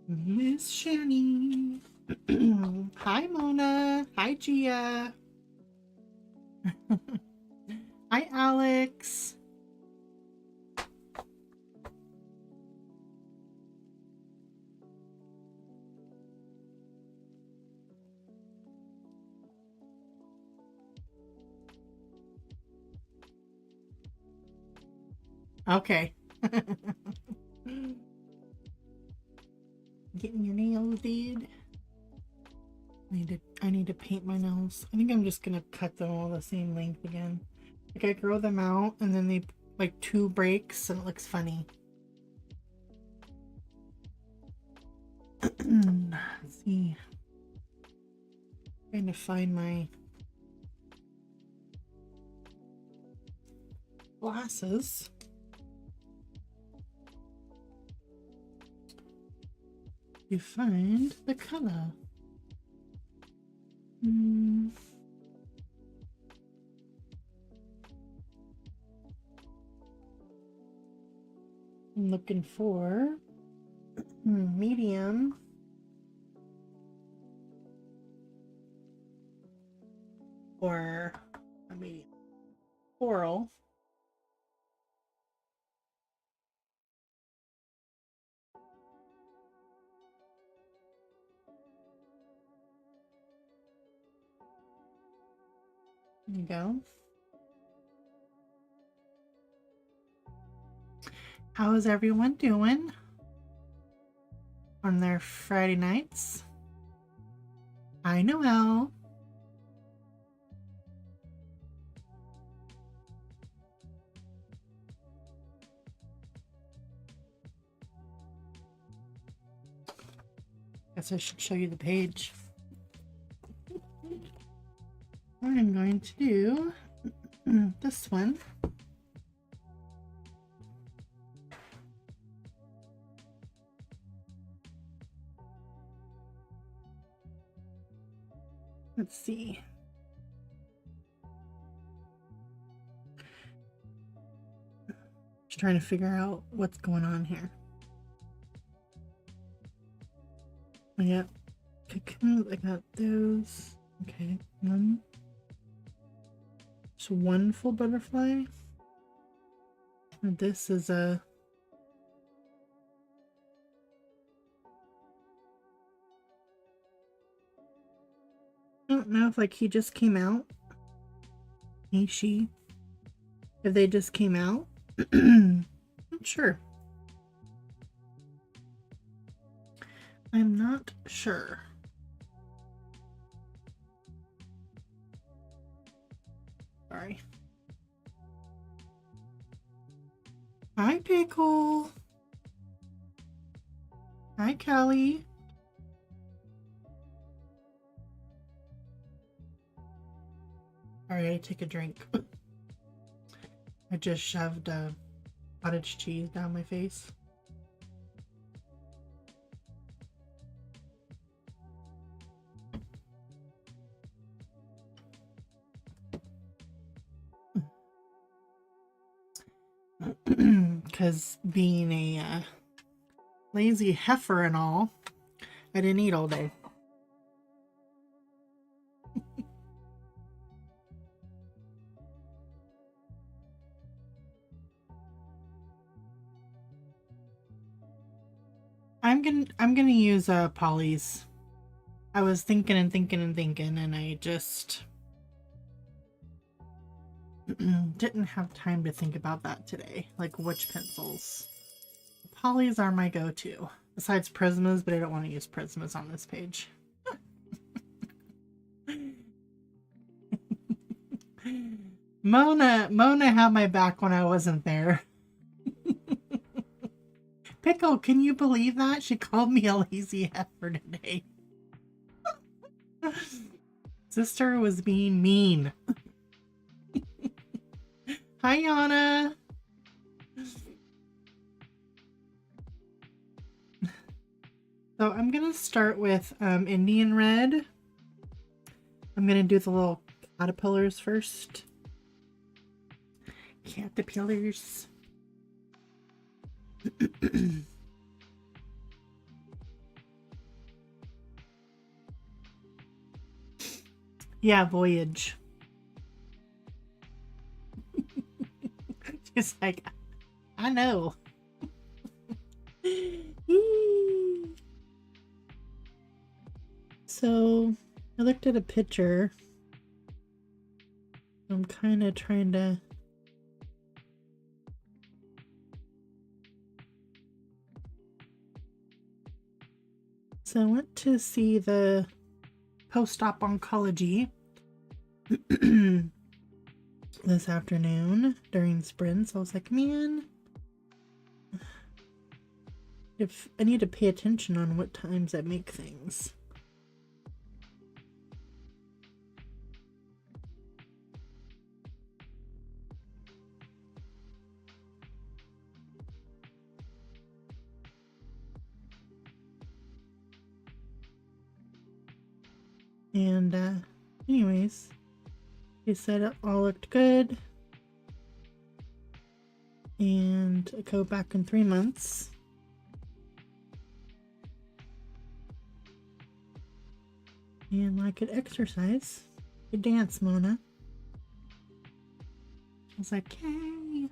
Miss Shani. Hi, Mona. Hi, Gia. Hi, Alex. Okay. Getting your nails did. I need to paint my nails. I think I'm just gonna cut them all the same length again. Like I grow them out and then they like 2 breaks and it looks funny. Let's see. Trying to find my glasses. You find the color. I'm looking for medium or a medium coral. There you go. How is everyone doing on their Friday nights? Hi, Noelle. Guess I should show you the page. I'm going to do this one. Let's see. Just trying to figure out what's going on here. Yep. Cocoons, I got those. Okay. So one full butterfly. And this is a I don't know if like he just came out. He, she. If they just came out. Not sure. I'm not sure. Sorry. Hi, Pickle. Hi, Callie. Alright, I take a drink. I just shoved cottage cheese down my face. Because being a lazy heifer and all, I didn't eat all day. I'm gonna use Polly's. I was thinking and I just didn't have time to think about that today. Like which pencils. Polly's are my go-to. Besides Prismas, but I don't want to use Prismas on this page. Mona had my back when I wasn't there. Pickle, can you believe that? She called me a lazy heifer today. Sister was being mean. Hi, Yana. So I'm going to start with Indian Red. I'm going to do the little caterpillars first. Caterpillars. Yeah, Voyage. She's like, I know. So, I looked at a picture. I'm kind of trying to... So I went to see the post-op oncology this afternoon during sprints. I was like, man, if I need to pay attention on what times I make things. And anyways, he said it all looked good, and I go back in 3 months. And I could exercise. I could dance, Mona. I was like, hey,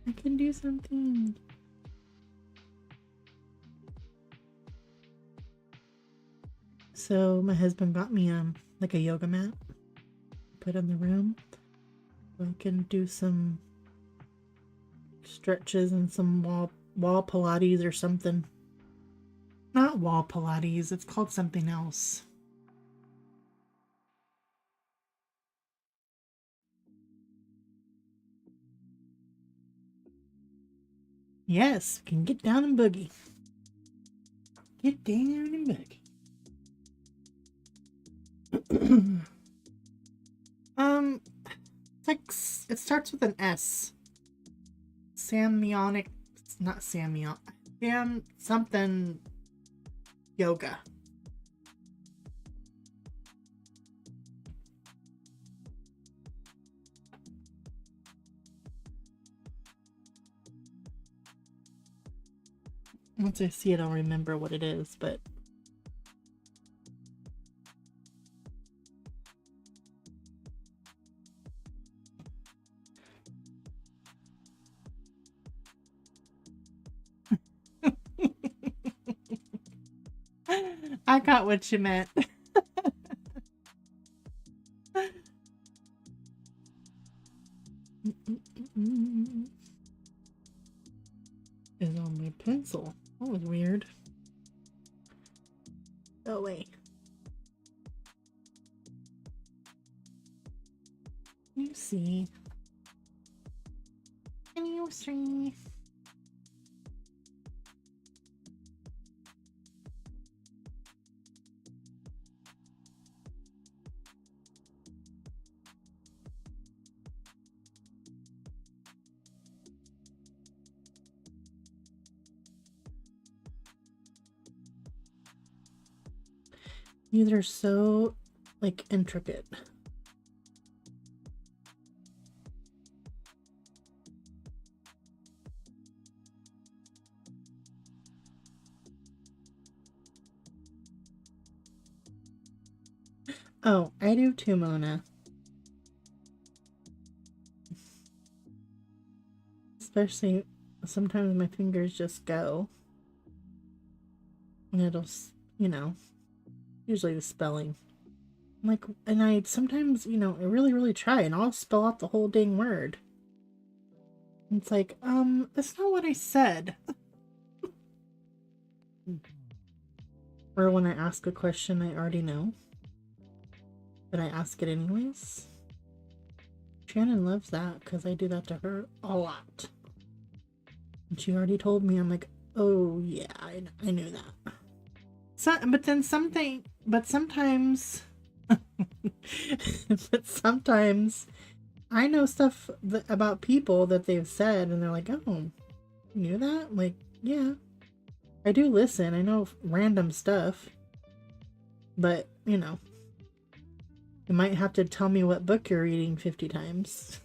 I can do something. So my husband got me like a yoga mat, put in the room, so I can do some stretches and some wall Pilates or something. Not wall Pilates, it's called something else. Yes, can get down and boogie. Get down and boogie. Like, it starts with an S. Samyonic, not Samyon, Sam something yoga. Once I see it, I'll remember what it is, but I got what you meant. Is on my pencil. That was weird. Oh, wait. You see. Can you see? These are so, like, intricate. Oh, I do too, Mona. Especially, sometimes my fingers just go. And it'll, you know, usually the spelling. Like, and I sometimes, you know, I really try and I'll spell out the whole dang word. And it's like, that's not what I said. Or when I ask a question I already know, but I ask it anyways. Shannon loves that because I do that to her a lot. And she already told me, I'm like, oh yeah, I knew that. So, but sometimes, but sometimes I know stuff about people that they've said and they're like, oh, you knew that? I'm like, yeah, I do listen. I know random stuff, but you know, you might have to tell me what book you're reading 50 times.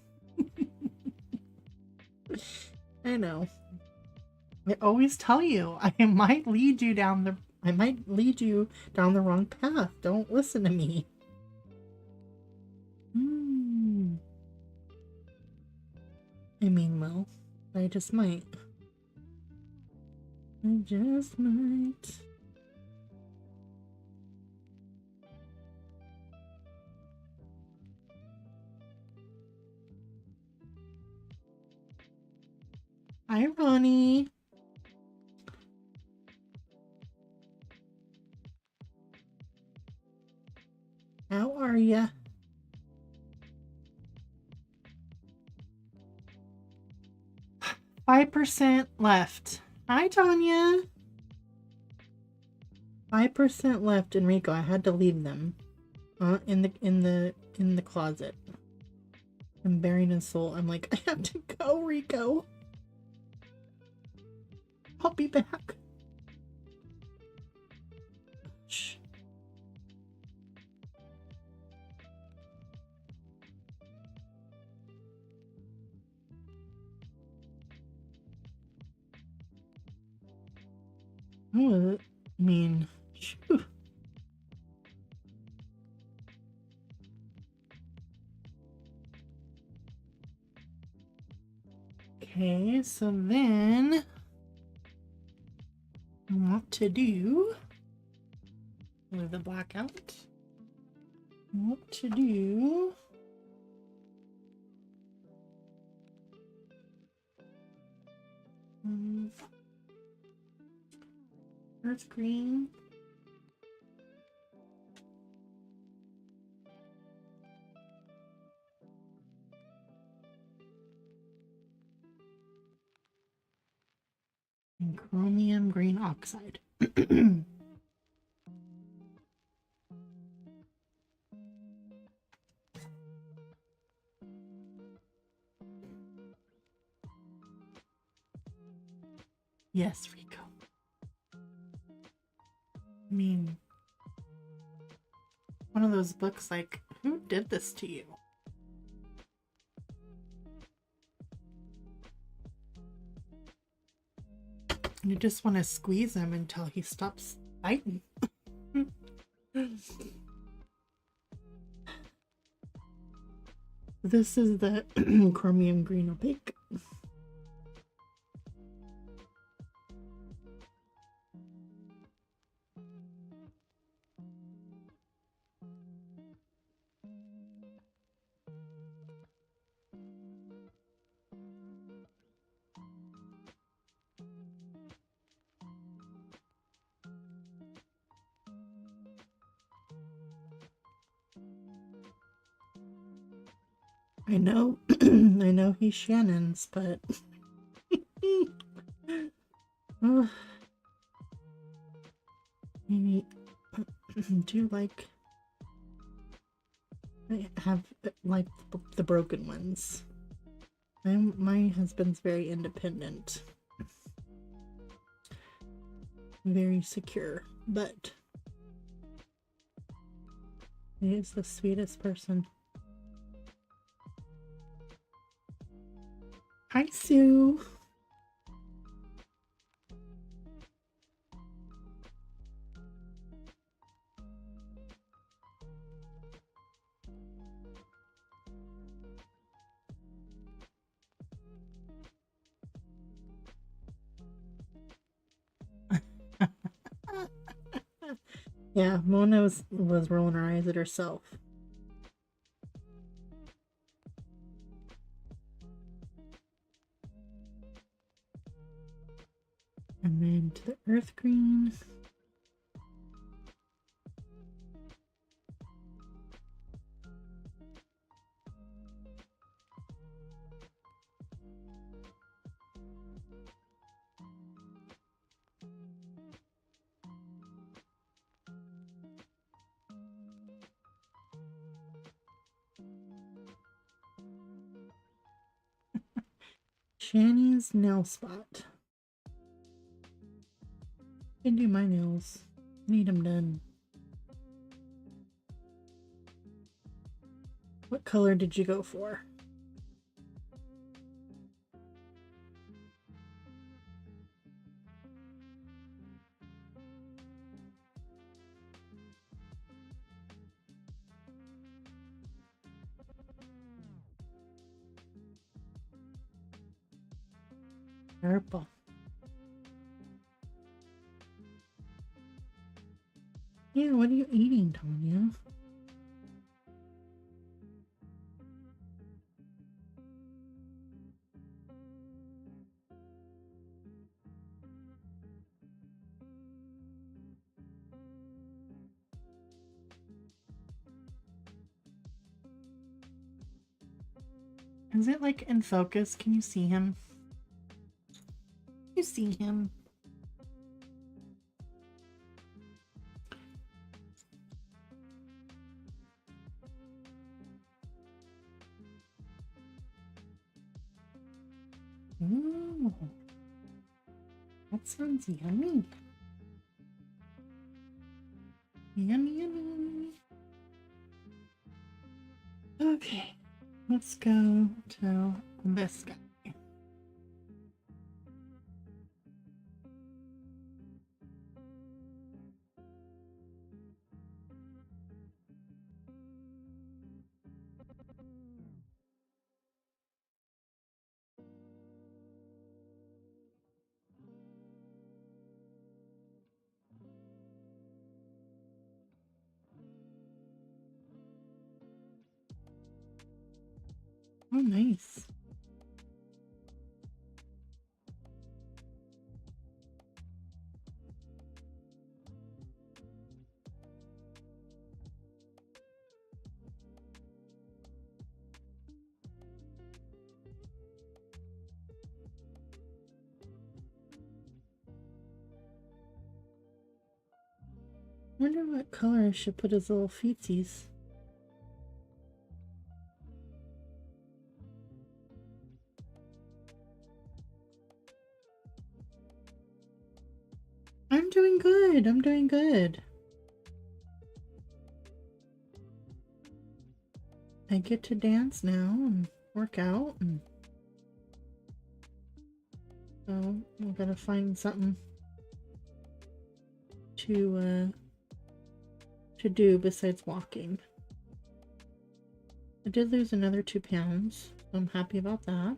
I know. I always tell you, I might lead you down the wrong path. Don't listen to me. Hmm. I mean, well, I just might. I just might. Hi, Ronnie. How are ya? 5% left. Hi, Tanya. 5% left, Enrico. I had to leave them in the closet. I'm buried in soul. I'm like, I have to go, Rico. I'll be back. Shh. Oh, I mean, phew. Okay, so then I want to do with the blackout. What to do? Earth green. And chromium green oxide. Yes, Rico. I mean, one of those books like, who did this to you? You just want to squeeze him until he stops biting. This is the chromium green opaque. I know, I know he's Shannon's, but maybe do you like I have like the broken ones. My husband's very independent, very secure, but he is the sweetest person. Hi, Sue. Yeah, Mona was rolling her eyes at herself. And then to the earth green. Shani's nail spot. I can do my nails. I need them done. What color did you go for? Purple. Yeah, what are you eating, Tanya? Is it like in focus? Can you see him? You see him? Ooh, that sounds yummy. Yummy, yummy. Okay, let's go to this guy. Oh, nice. Wonder what color I should put his little feetsies. I'm doing good. I'm doing good. I get to dance now and work out, and so I'm gonna find something to do besides walking. I did lose another 2 pounds, so I'm happy about that.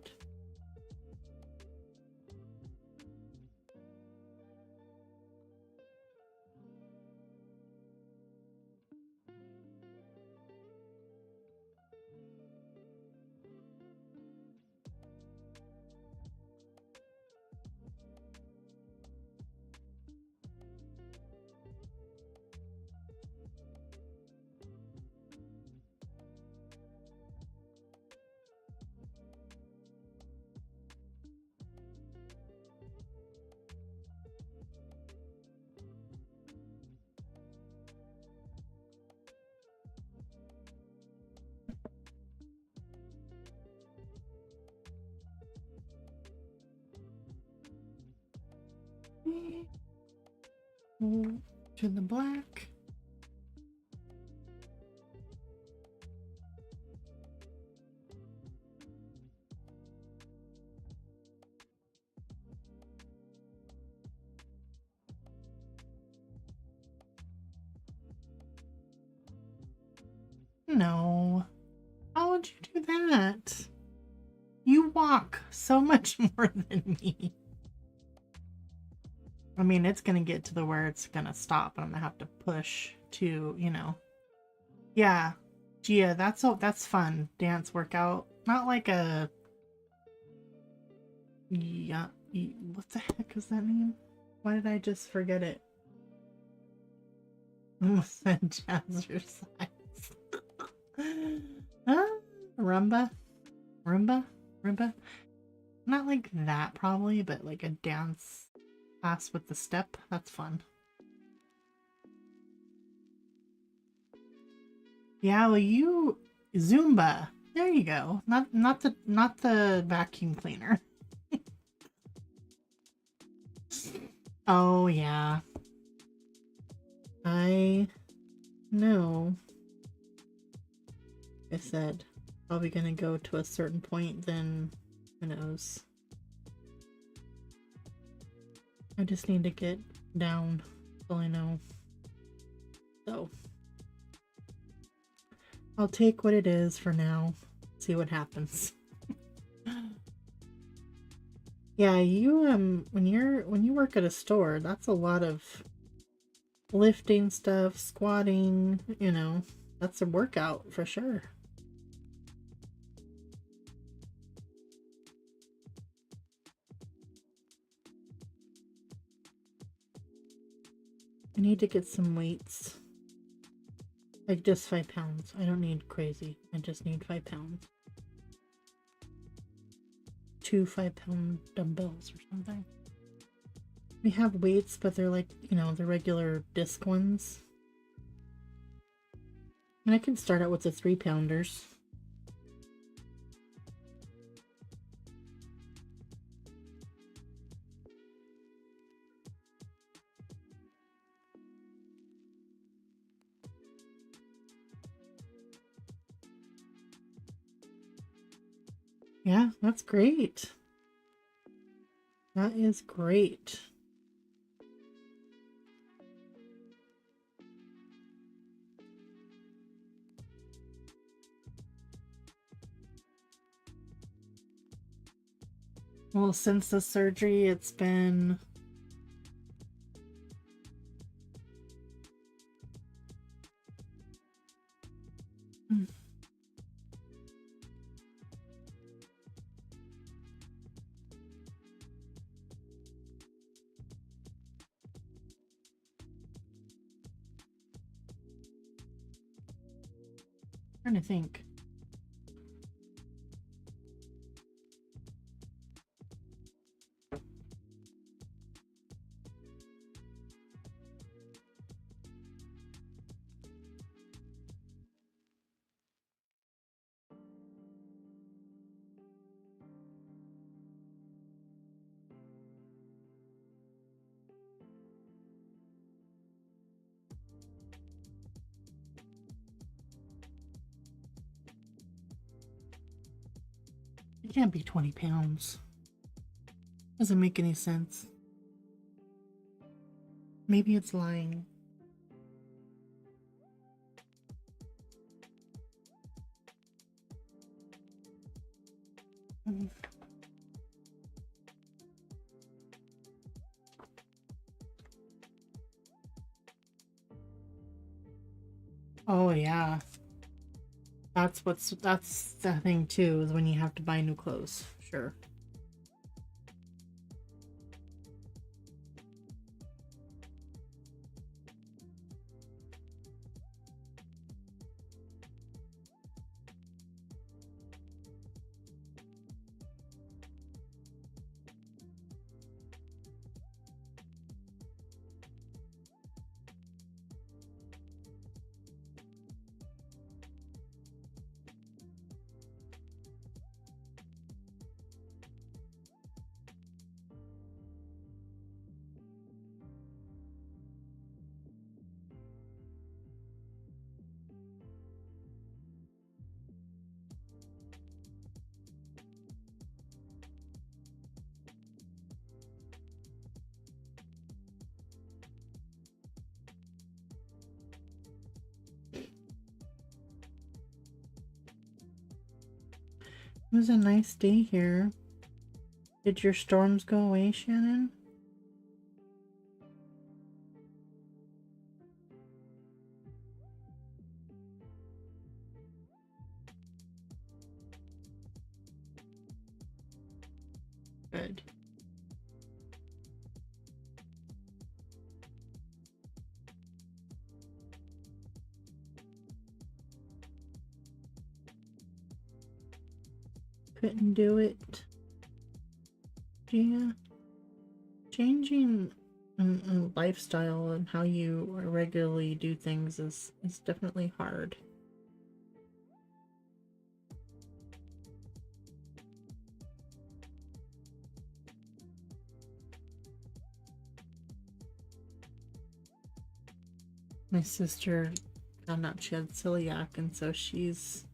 To the black. No. How would you do that? You walk so much more than me. I mean, it's gonna get to the where it's gonna stop, and I'm gonna have to push to, you know. Yeah, Gia, that's fun. Dance workout, not like a. Yeah, what the heck does that mean? Why did I just forget it? I almost said jazzercise. Rumba, Rumba. Not like that probably, but like a dance class with the step. That's fun. Yeah, well, you Zumba. There you go. Not the vacuum cleaner. Oh yeah. I know. I said probably gonna go to a certain point, then who knows. I just need to get down. That's all I know. So I'll take what it is for now. See what happens. Yeah, you when you work at a store, that's a lot of lifting stuff, squatting, you know. That's a workout for sure. I need to get some weights. Like just 5 pounds. I don't need crazy. I just need 5 pounds. 2 5-pound dumbbells or something. We have weights, but they're like, you know, the regular disc ones. And I can start out with the 3-pounders. Yeah, that's great. That is great. Well, since the surgery, it's been trying to think. It can't be 20 pounds. Doesn't make any sense. Maybe it's lying. Oh yeah. That's the thing too, is when you have to buy new clothes. Sure. It was a nice day here. Did your storms go away, Shannon? Good. Couldn't do it. Yeah. Changing lifestyle and how you regularly do things is definitely hard. My sister found out she had celiac, and so she's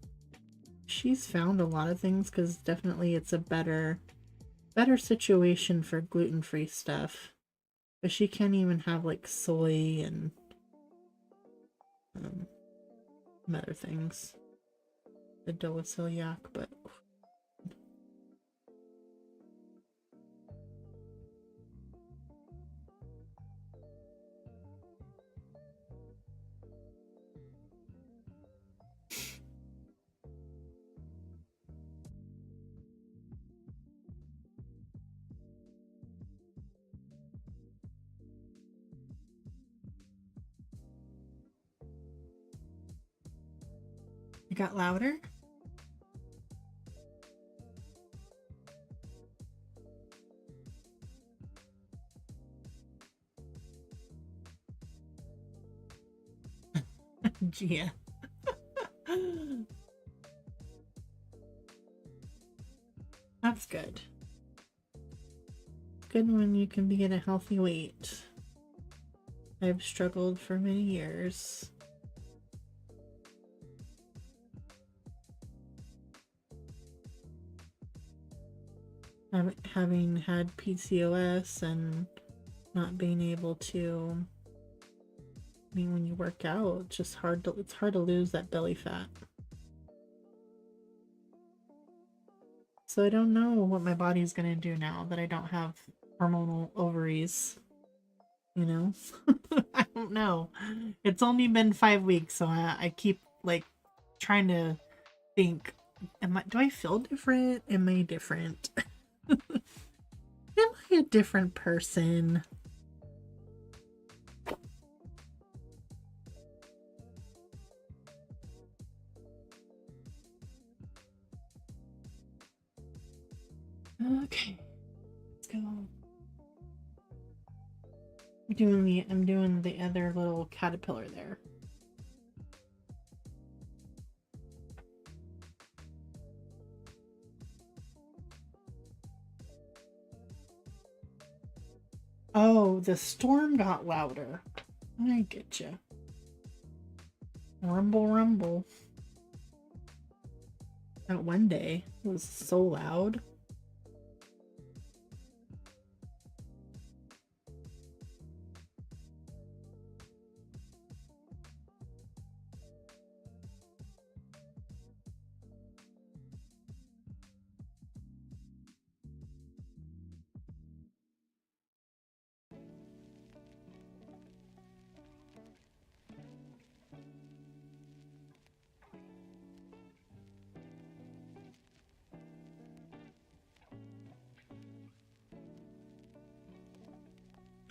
found a lot of things, because definitely it's a better situation for gluten-free stuff. But she can't even have like soy and um, other things that deal with celiac. But It got louder? Gia. That's good. Good when you can be at a healthy weight. I've struggled for many years. Having had PCOS and not being able to, I mean, when you work out, it's just hard to lose that belly fat. So I don't know what my body's gonna do now that I don't have hormonal ovaries. You know? I don't know. It's only been 5 weeks, so I keep like trying to think, do I feel different? Am I different? Am I a different person? Okay, let's go. I'm doing the other little caterpillar there. Oh, the storm got louder. I get you. Rumble, rumble. That one day was so loud.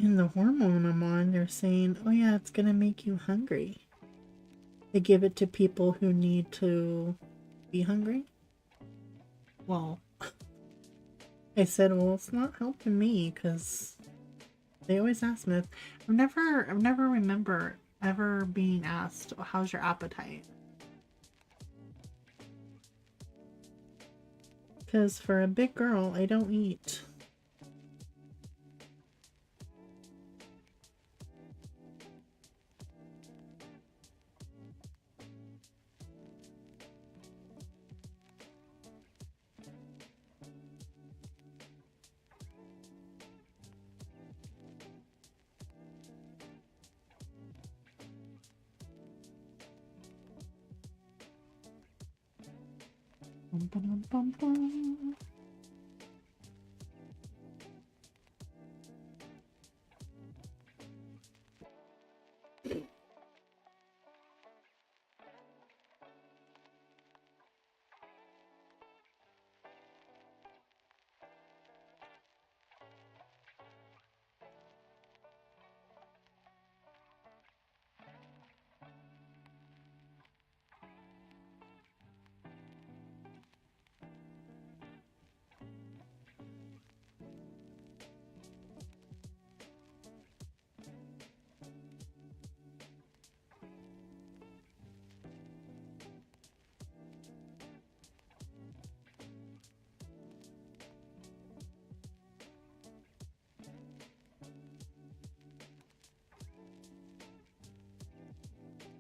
In the hormone I'm on, they're saying, oh yeah, it's gonna make you hungry. They give it to people who need to be hungry. Well, I said, well, it's not helping me because they always ask me. I've never remember ever being asked, oh, how's your appetite? Because for a big girl, I don't eat. Bum, bum, bum, bum.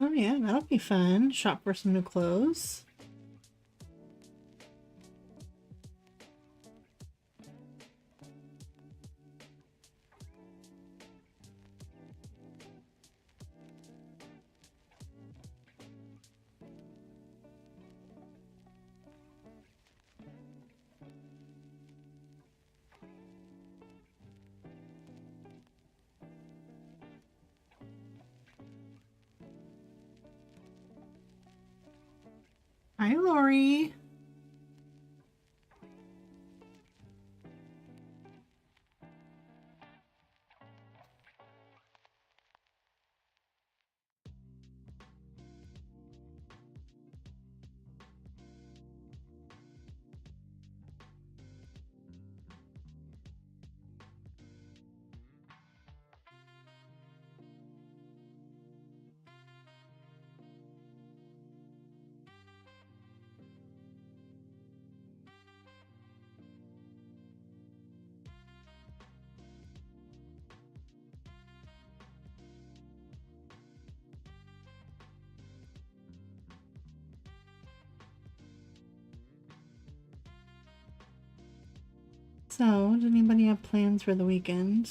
Oh yeah, that'll be fun. Shop for some new clothes. Hi, Lori. So, does anybody have plans for the weekend?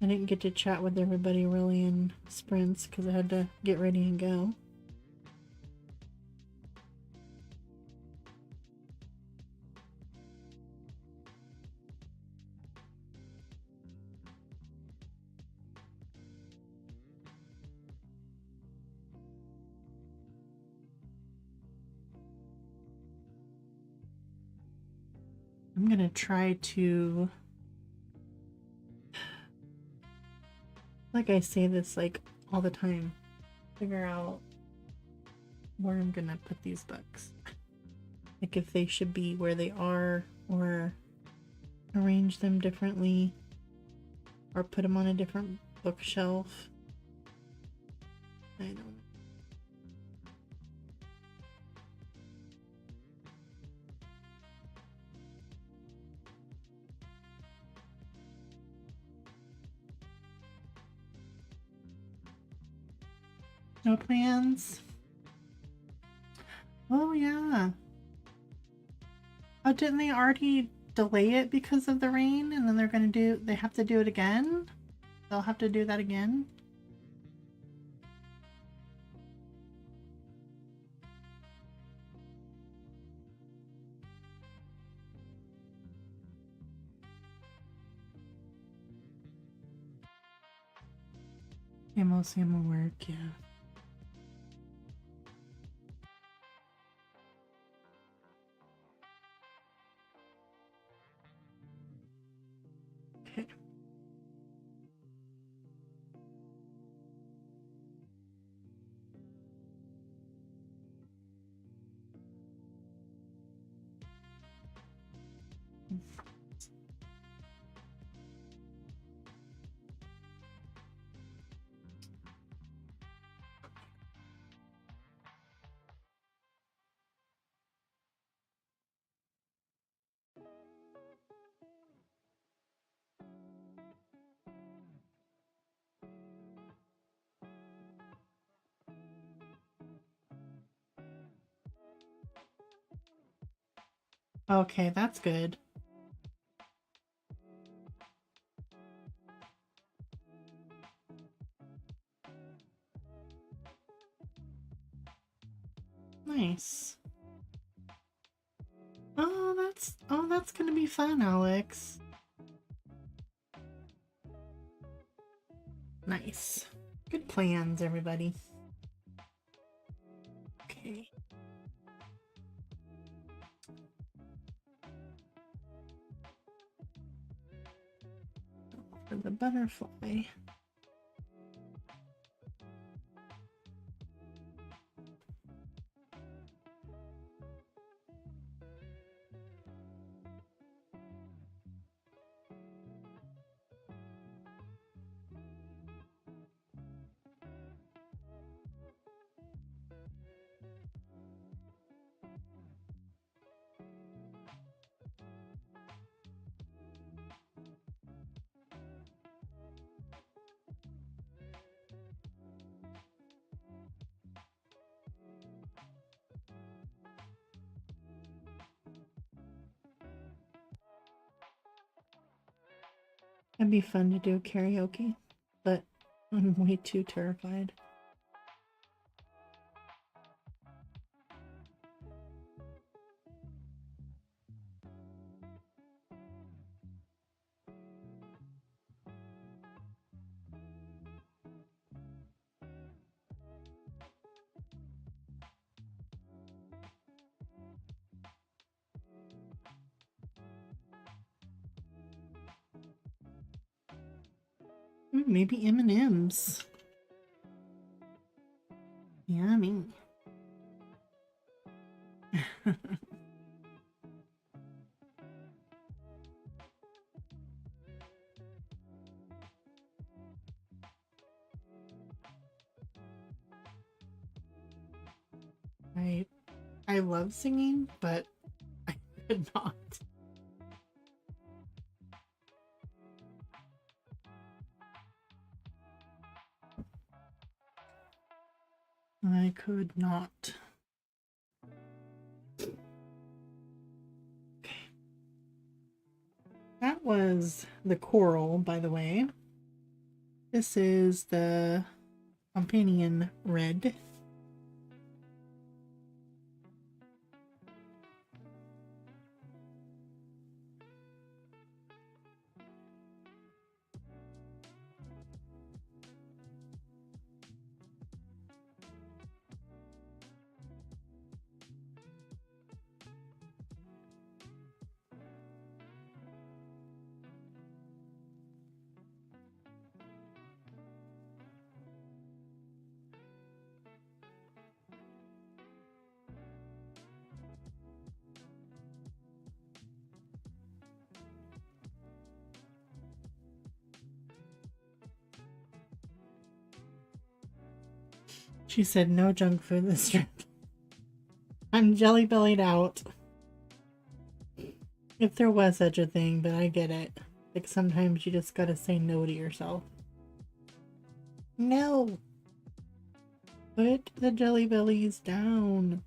I didn't get to chat with everybody really in sprints because I had to get ready and go. I'm gonna try to, like I say this like all the time, figure out where I'm gonna put these books. Like if they should be where they are, or arrange them differently, or put them on a different bookshelf. I don't know. No plans? Oh yeah. Oh, didn't they already delay it because of the rain, and then they have to do it again? They'll have to do that again? Yeah, mostly I'm at work, yeah. Okay. Okay, that's good. Nice. Oh, that's gonna be fun, Alex. Nice. Good plans, everybody. Okay. For the butterfly. It'd be fun to do karaoke, but I'm way too terrified. Maybe M&M's. Yummy. I love singing, but I could not. I could not. Okay. was the coral, by the way. This is the Pompanian red. She said no junk food this trip. I'm jelly bellied out. If there was such a thing, but I get it. Like sometimes you just gotta say no to yourself. No! Put the jelly bellies down.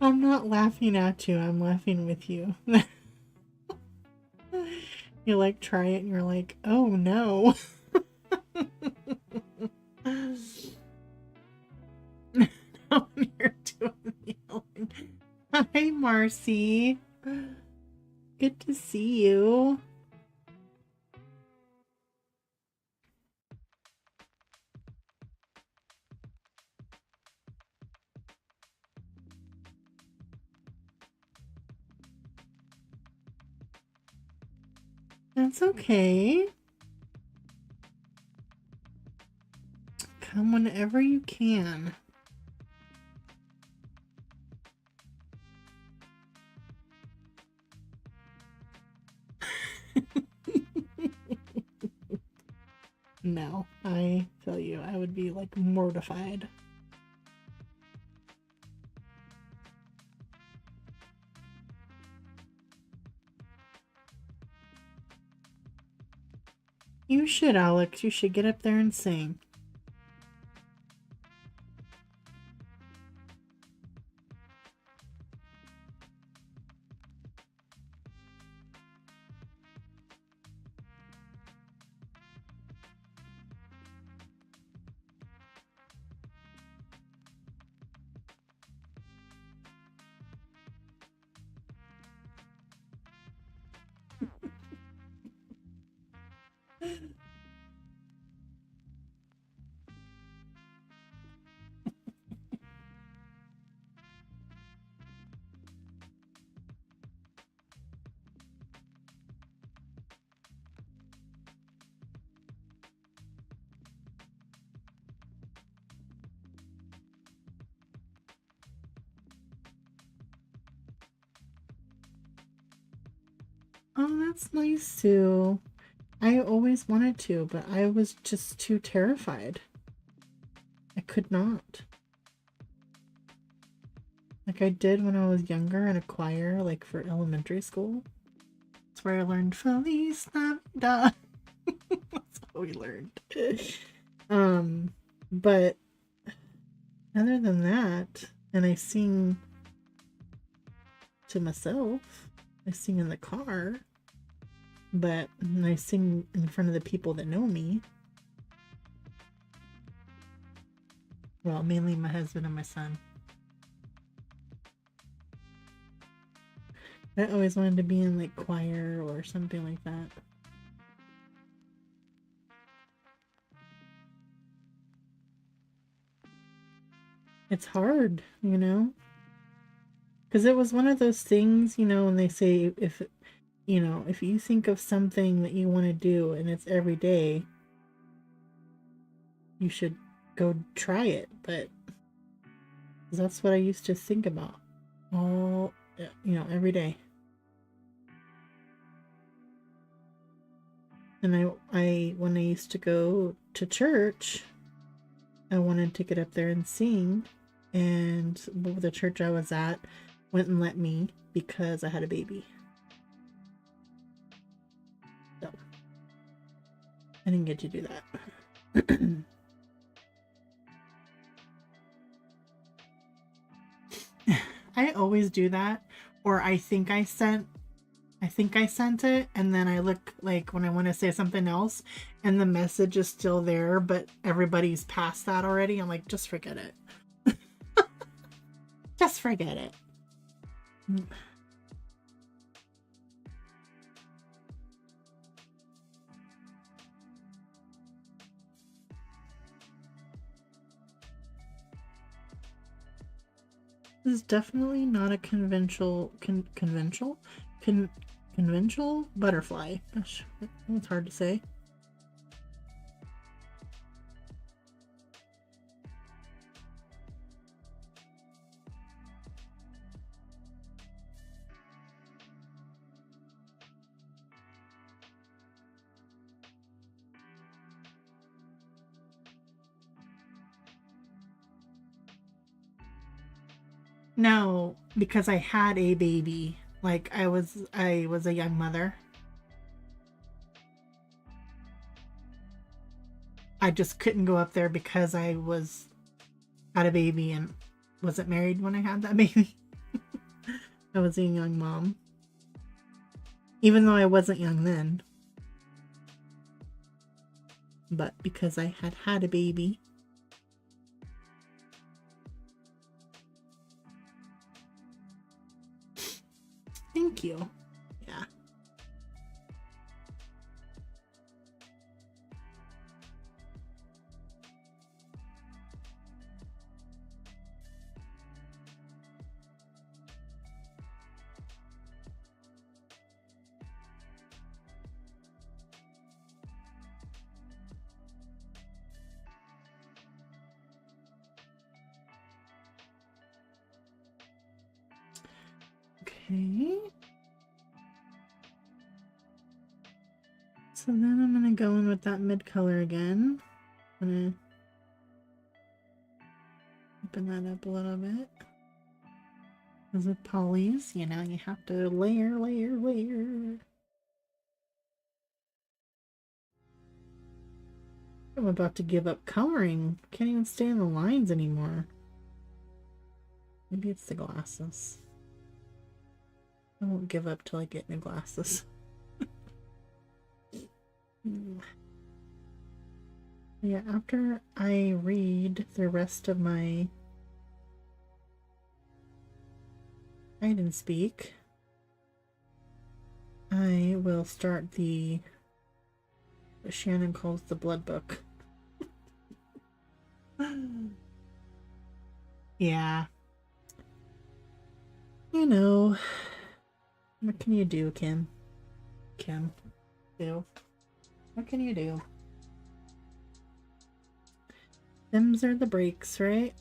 I'm not laughing at you, I'm laughing with you. You like try it and you're like, oh no. Now you're doing the yelling. Hi Marcy. Good to see you. That's okay. Come whenever you can. No, I tell you, I would be like mortified. You should, Alex. You should get up there and sing. Oh, that's nice too. I always wanted to, but I was just too terrified. I could not. Like I did when I was younger in a choir, like for elementary school. That's where I learned Feliz Navidad. That's what we learned. But other than that, And I sing to myself. I sing in the car. But I sing in front of the people that know me. Well, mainly my husband and my son. I always wanted to be in like choir or something like that. It's hard, you know? Because it was one of those things, you know, when they say if, you know, if you think of something that you want to do and it's every day, you should go try it. But that's what I used to think about all, you know, every day. And I when I used to go to church, I wanted to get up there and sing, and the church I was at wouldn't let me because I had a baby. So I didn't get to do that. I always do that, or I think I sent it, and then I look like when I want to say something else and the message is still there, but everybody's past that already. I'm like, just forget it. Just forget it. This is definitely not a conventional butterfly. Gosh, it's hard to say. No, because I had a baby. Like I was a young mother. I just couldn't go up there because I had a baby and wasn't married when I had that baby. I was a young mom. Even though I wasn't young then. But because I had a baby. Thank you. Yeah. Okay. So then I'm going to go in with that mid color again. I'm going to open that up a little bit. Because with polys, you know, you have to layer. I'm about to give up coloring. Can't even stay in the lines anymore. Maybe it's the glasses. I won't give up till I get new glasses. Yeah, after I read the rest of my hide and speak, I will start what Shannon calls the blood book. Yeah. You know, what can you do, Kim? What can you do? Them's are the breaks, right?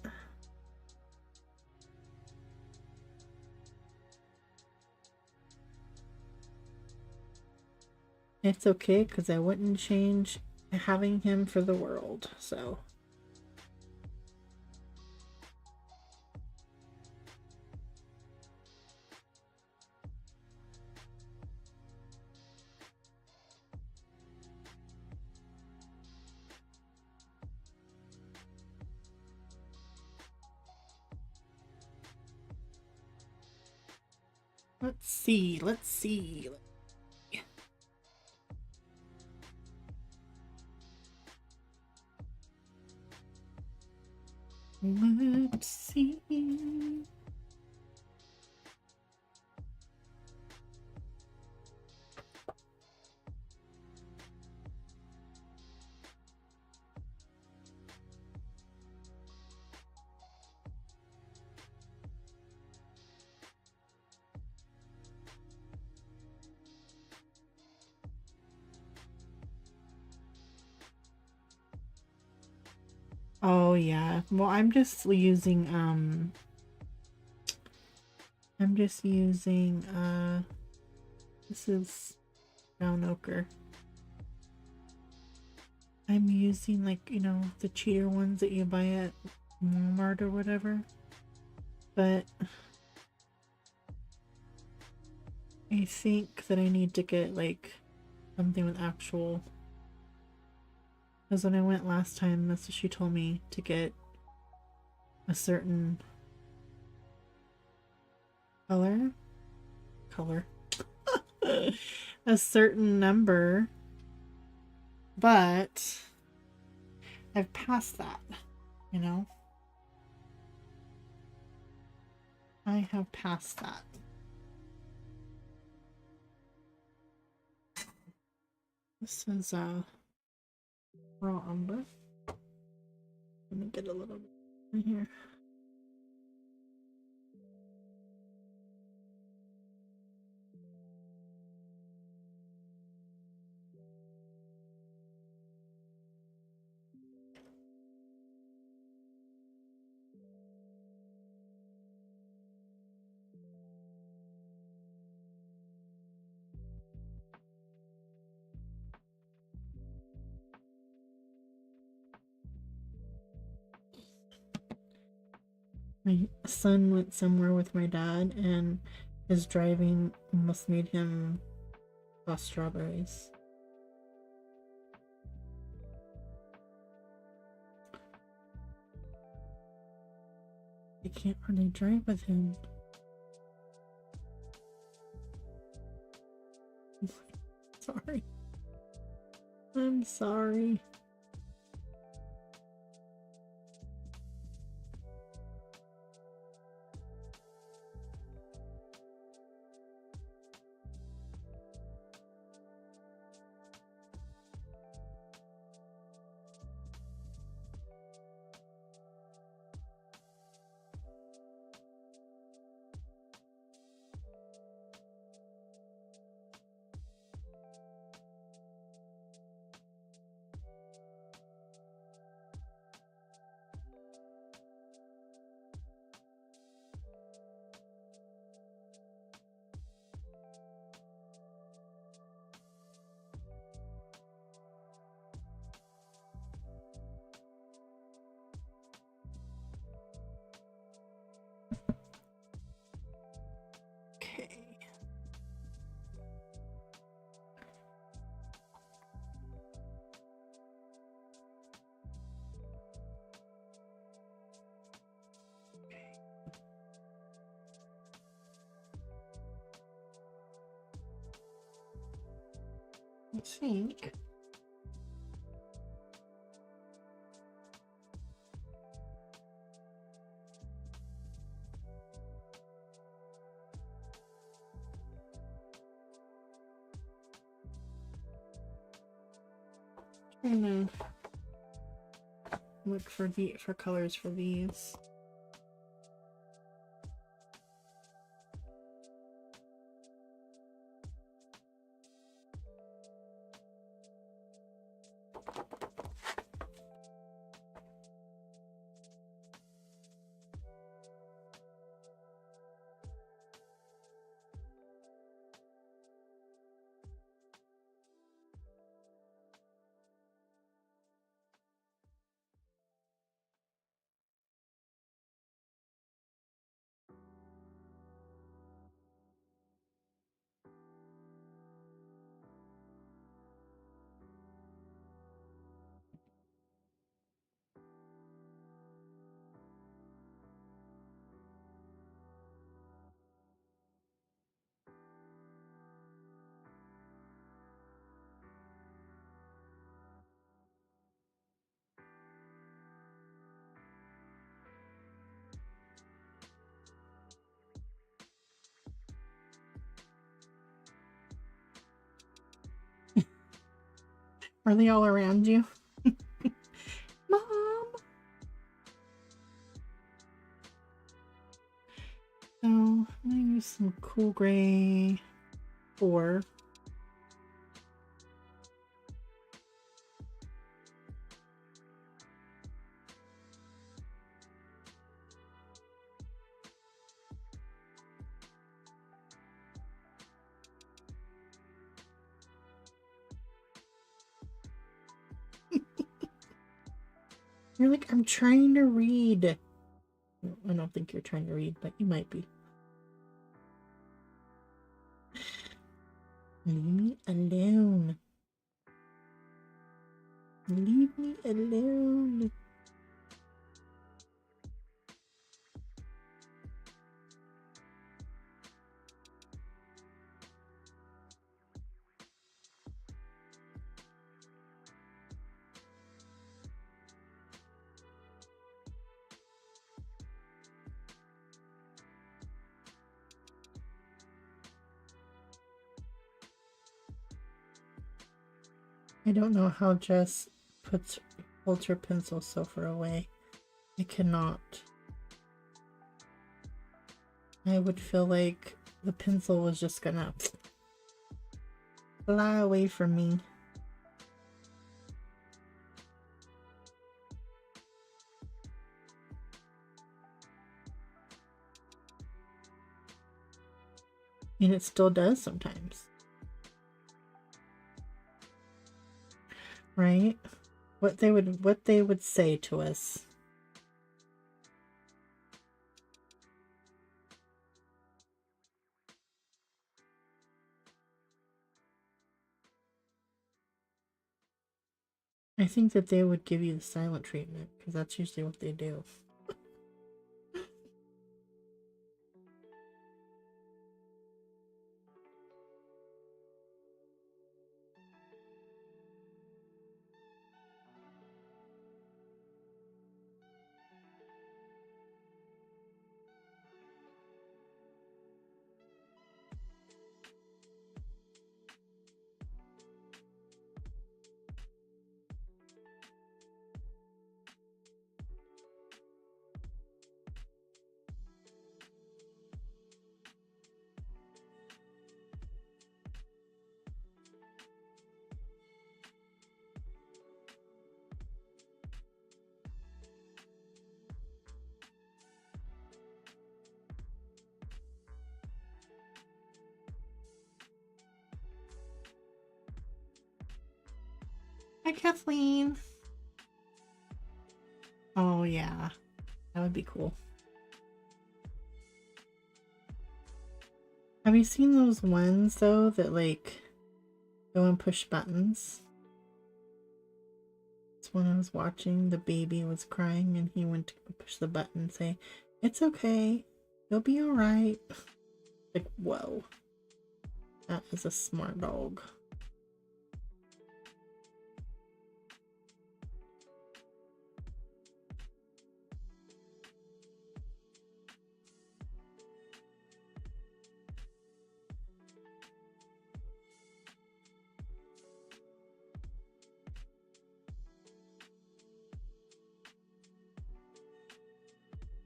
It's okay, because I wouldn't change having him for the world, so. Let's see. Let's see. Let's see. Oh yeah. Well, I'm just using this is brown ochre. I'm using, like, you know, the cheater ones that you buy at Walmart or whatever. But I think that I need to get like something with actual, because when I went last time, that's what she told me, to get a certain color a certain number, but I've passed that, you know. I have passed that. This is raw umber. Let me get a little bit in here. My son went somewhere with my dad, and his driving almost made him toss strawberries. I can't really drive with him. Sorry. I'm sorry. Okay. I think I'm gonna look for colors for these. Are they all around you? Mom! So, I'm gonna use some cool gray 4. You're like, I'm trying to read. I don't think you're trying to read, but you might be. Leave me alone. Leave me alone. I don't know how Jess holds her pencil so far away. I cannot. I would feel like the pencil was just gonna fly away from me. And it still does sometimes. Right? What they would say to us. I think that they would give you the silent treatment, because that's usually what they do. Hi, Kathleen. Oh, yeah. That would be cool. Have you seen those ones, though, that, like, go and push buttons? This one I was watching, the baby was crying, and he went to push the button and say, "It's okay. You'll be alright." Like, whoa. That is a smart dog.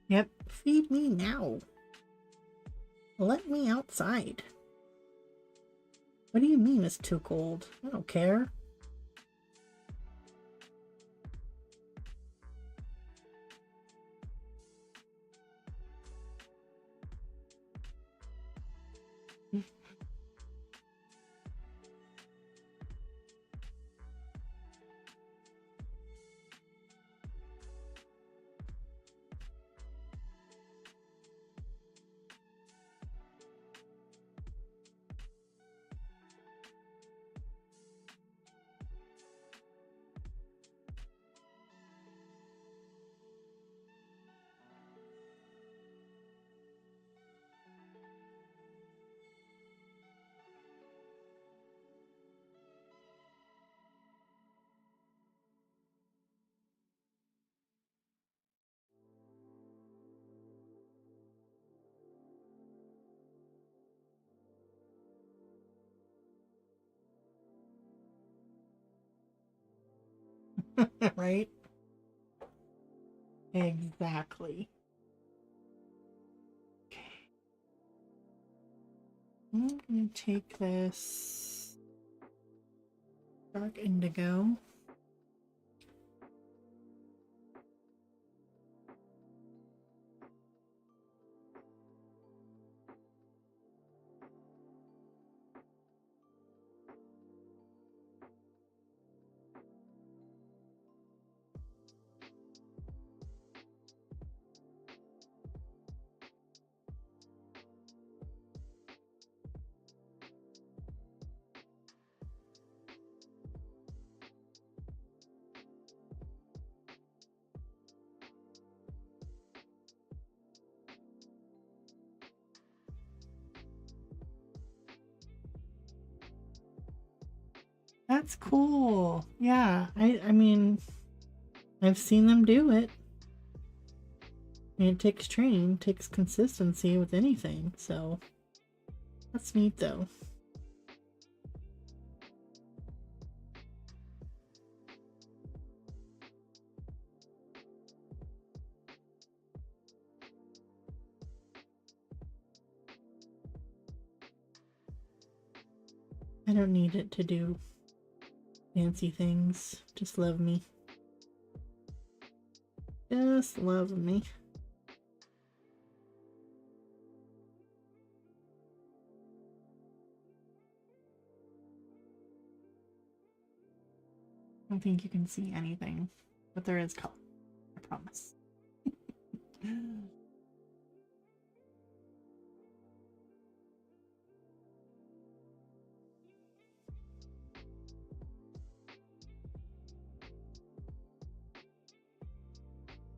Yep, feed me now. Let me outside. What do you mean it's too cold? I don't care. Right? Exactly. Okay. I'm gonna take this dark indigo. That's cool. Yeah, I mean, I've seen them do it. And it takes training, takes consistency with anything, so that's neat though. I don't need it to do fancy things. Just love me. Just love me. I don't think you can see anything, but there is color. I promise.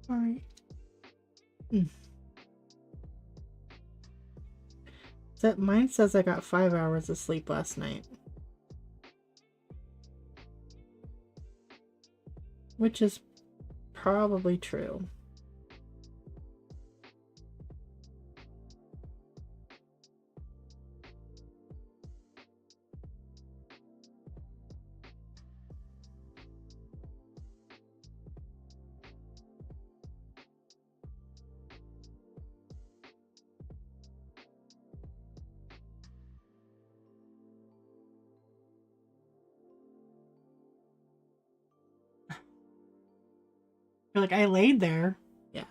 Alright. Mine says I got 5 hours of sleep last night. Which is probably true. Like I laid there. Yeah.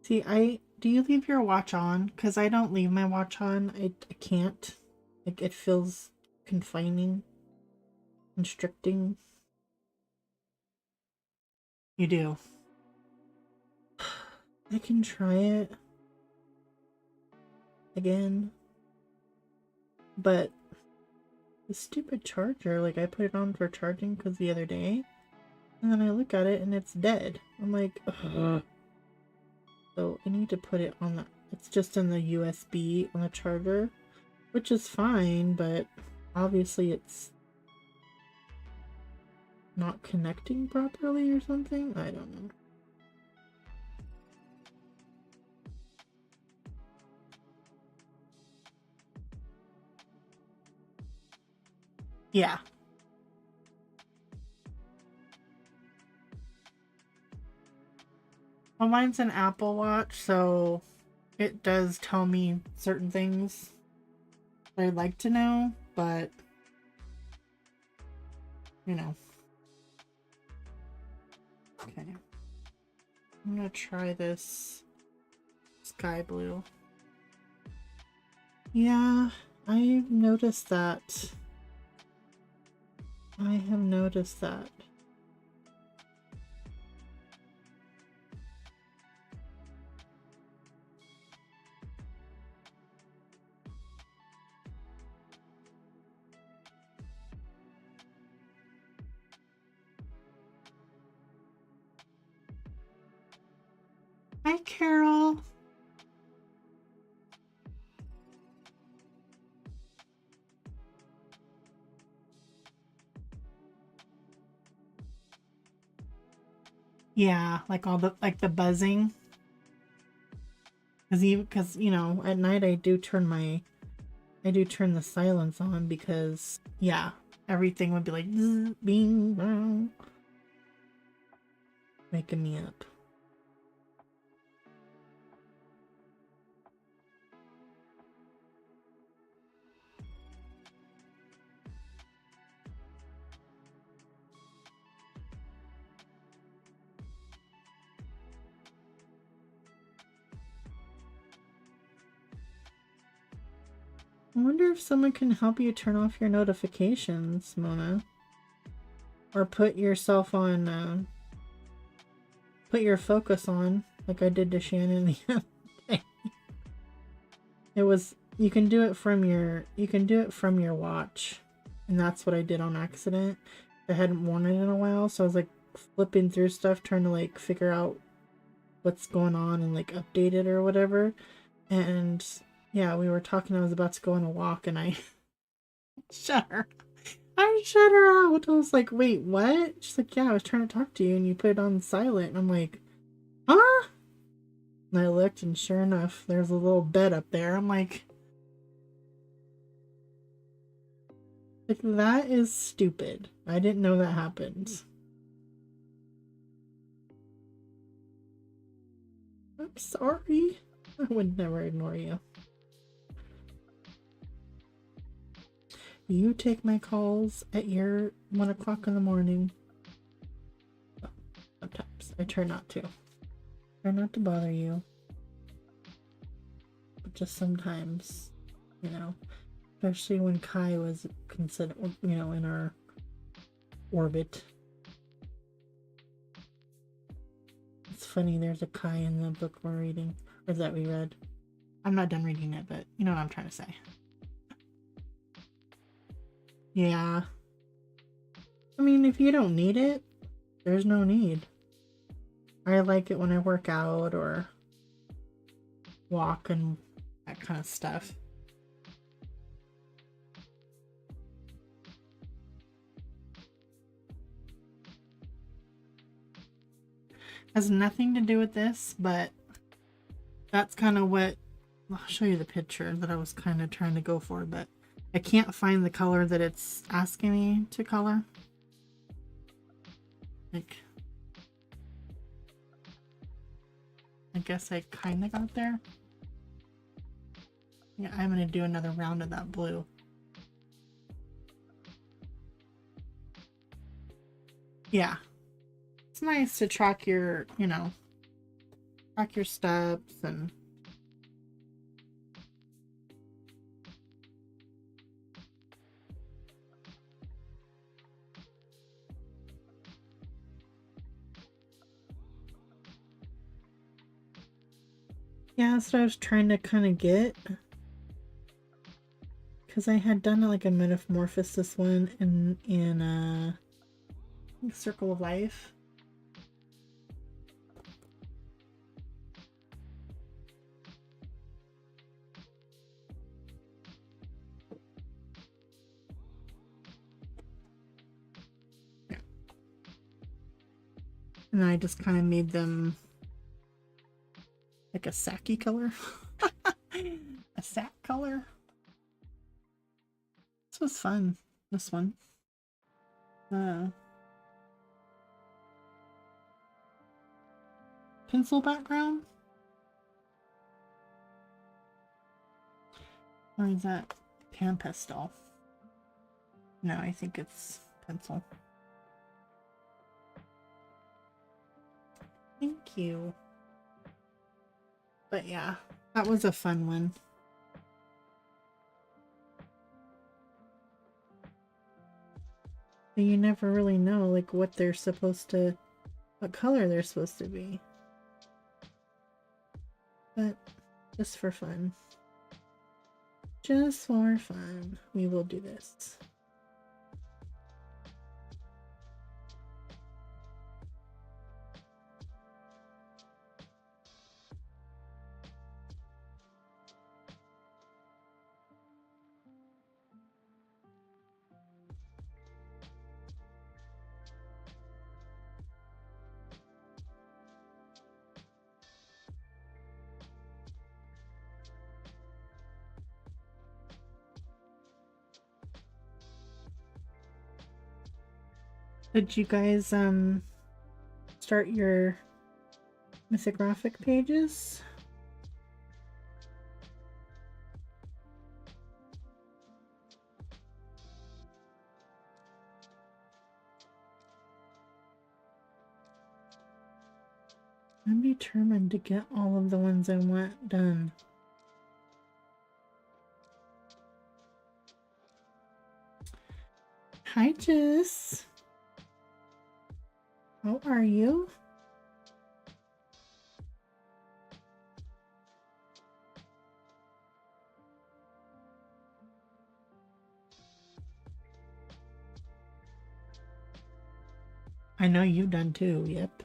See, do you leave your watch on? Because I don't leave my watch on. I can't. Like it feels confining, constricting. You do. I can try it again. But the stupid charger, like I put it on for charging because the other day, and then I look at it and it's dead. I'm like, ugh. So I need to put it on the, it's just in the USB on the charger, which is fine, but obviously it's not connecting properly or something. I don't know. Yeah. Well, mine's an Apple Watch, so it does tell me certain things that I'd like to know, but you know. Okay. I'm gonna try this sky blue. Yeah, I've noticed that. I have noticed that. Hi, Carol. Yeah, like all the the buzzing. Because you know, at night I do turn the silence on because yeah, everything would be like zzz, bing, bong, waking me up. I wonder if someone can help you turn off your notifications, Mona. Or put yourself on, put your focus on, like I did to Shannon the other day. It was, you can do it from your watch. And that's what I did on accident. I hadn't worn it in a while, so I was like flipping through stuff, trying to like figure out what's going on and like update it or whatever. And yeah, we were talking, I was about to go on a walk and I shut her. I shut her out. I was like, wait, what? She's like, yeah, I was trying to talk to you and you put it on silent. And I'm like, huh? And I looked and sure enough, there's a little bed up there. I'm like, that is stupid. I didn't know that happened. I'm sorry. I would never ignore you. You take my calls at your 1 o'clock in the morning. Sometimes. I try not to. Try not to bother you. But just sometimes, you know. Especially when Kai was considered, you know, in our orbit. It's funny, there's a Kai in the book we're reading. Or that we read. I'm not done reading it, but you know what I'm trying to say. Yeah. I mean, if you don't need it, there's no need. I like it when I work out or walk and that kind of stuff. Has nothing to do with this, but that's kind of what, I'll show you the picture that I was kind of trying to go for, but I can't find the color that it's asking me to color. Like, I guess I kind of got there. Yeah, I'm going to do another round of that blue. Yeah. It's nice to track your, you know, track your steps and yeah, that's what I was trying to kind of get. Because I had done like a metamorphosis one in Circle of Life. Yeah. And I just kind of made them like a sacky color. A sack color. This was fun. This one. Pencil background? Or is that pan pastel? No, I think it's pencil. Thank you. But yeah, that was a fun one. But you never really know like what they're supposed to, what color they're supposed to be. But just for fun. Just for fun, we will do this. Did you guys start your mythographic pages? I'm determined to get all of the ones I want done. Hi, Jess. How are you? I know you've done too, yep.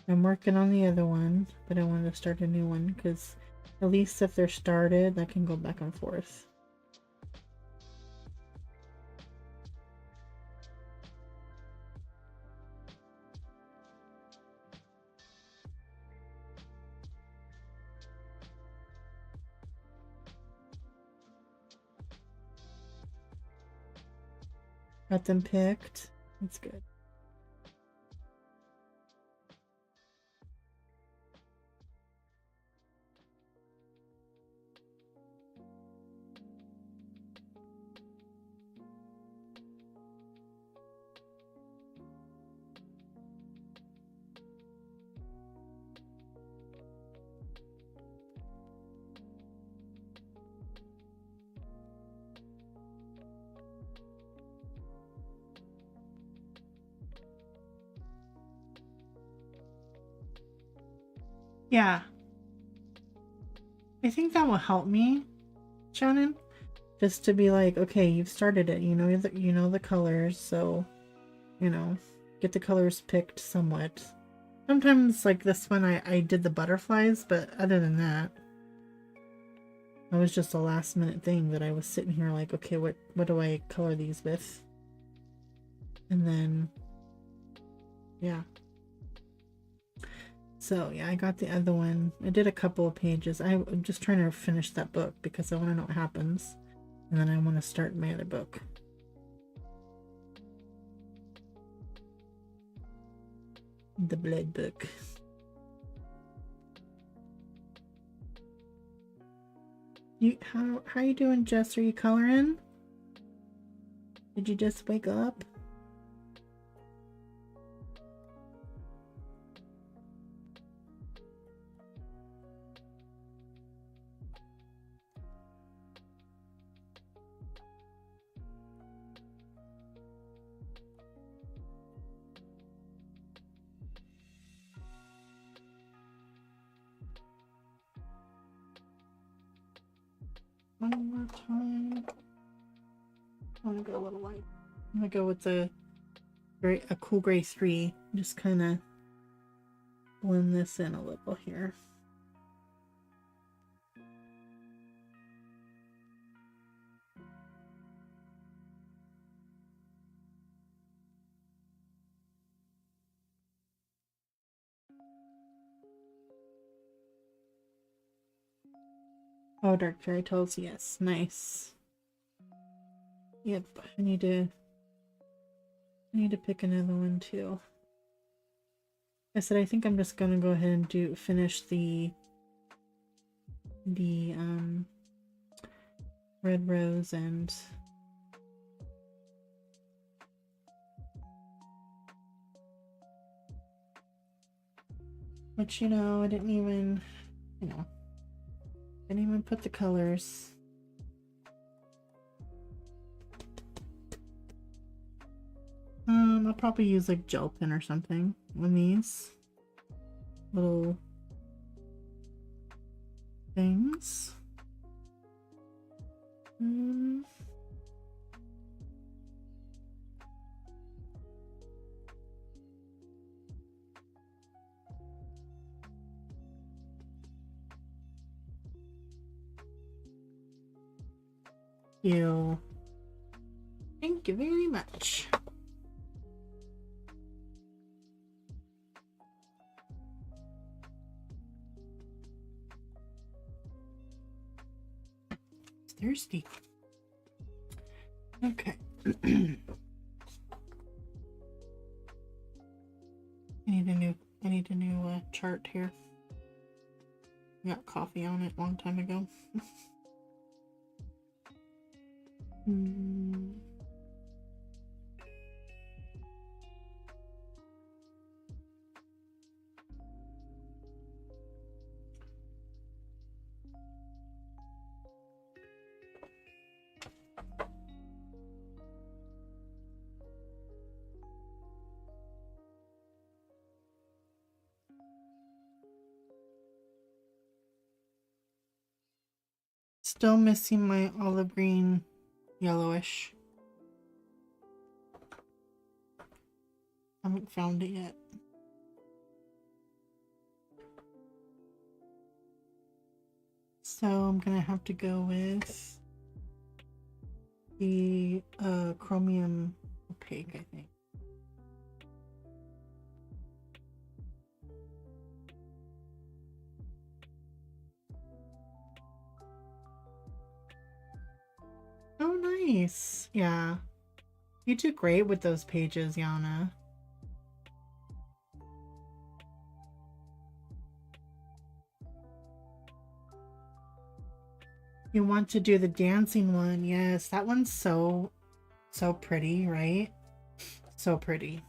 I'm working on the other one, but I wanted to start a new one because at least if they're started, I can go back and forth. Got them picked. That's good. Yeah. I think that will help me, Shannon. Just to be like, okay, you've started it. You know the colors, so get the colors picked somewhat. Sometimes like this one I did the butterflies, but other than that, it was just a last minute thing that I was sitting here like, okay, what do I color these with? And then yeah. So yeah, I got the other one. I did a couple of pages. I'm just trying to finish that book because I want to know what happens. And then I want to start my other book. The blood book. How you doing, Jess? Are you coloring? Did you just wake up? One more time. I want to go a little light. I'm gonna go with a cool gray 3. Just kind of blend this in a little here. Oh, dark fairy tales, yes, nice. Yep, I need to pick another one too. I said I think I'm just gonna go ahead and finish the red rose and which I didn't even put the colors. I'll probably use like gel pen or something on these little things. Thank you very much. It's thirsty. Okay. I need a new chart here. Got coffee on it a long time ago. Still missing my olive green, yellowish. Haven't found it yet. So I'm gonna have to go with the chromium opaque, I think. Oh, nice. Yeah. You do great with those pages, Yana. You want to do the dancing one. Yes, that one's so pretty, right? So pretty.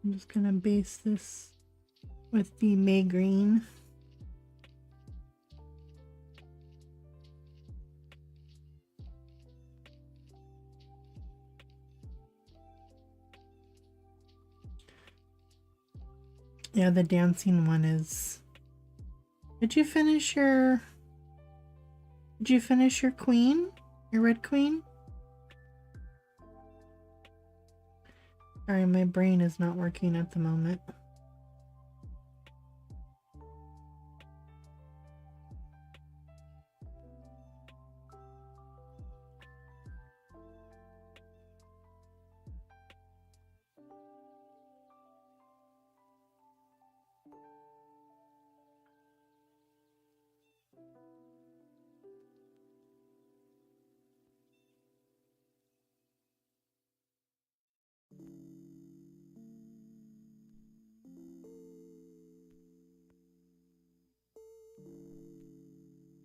I'm just gonna base this with the May green. Yeah, the dancing one is... Did you finish your queen? Your red queen? Sorry, my brain is not working at the moment.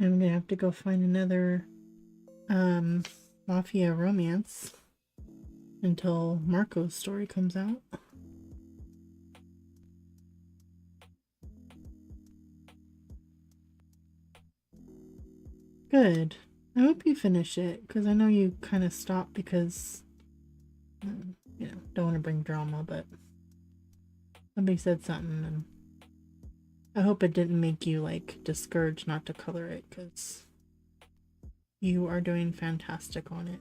I'm gonna have to go find another mafia romance until Marco's story comes out. Good. I hope you finish it, because I know you kind of stopped because, you know, don't want to bring drama, but somebody said something, and I hope it didn't make you, like, discouraged not to color it, because you are doing fantastic on it.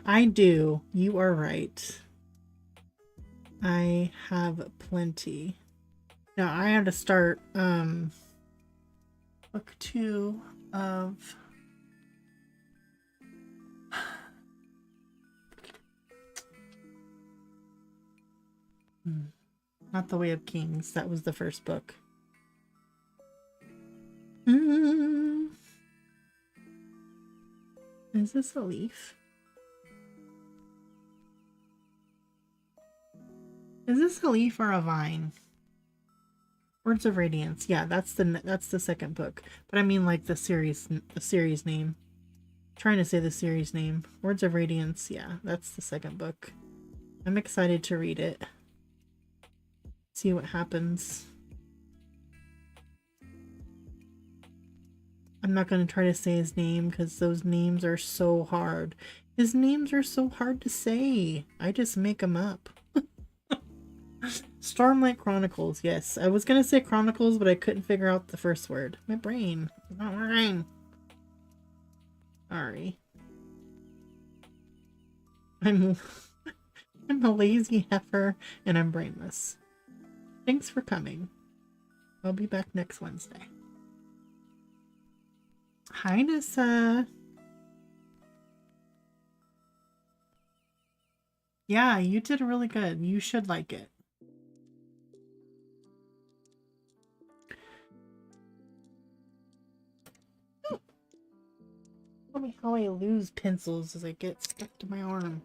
I do. You are right. I have plenty. Now I had to start book 2 of not the Way of Kings. That was the first book. Is this a leaf? Is this a leaf or a vine? Words of Radiance. Yeah, that's the second book. But I mean, like, the series name. I'm trying to say the series name. Words of Radiance. Yeah, that's the second book. I'm excited to read it. See what happens. I'm not going to try to say his name because those names are so hard. His names are so hard to say. I just make them up. Stormlight Chronicles. Yes, I was going to say Chronicles, but I couldn't figure out the first word. My brain is not working. Sorry. I'm I'm a lazy heifer and I'm brainless. Thanks for coming. I'll be back next Wednesday. Hi, Nissa. Yeah, you did really good. You should like it. Tell me how I lose pencils as I get stuck to my arm.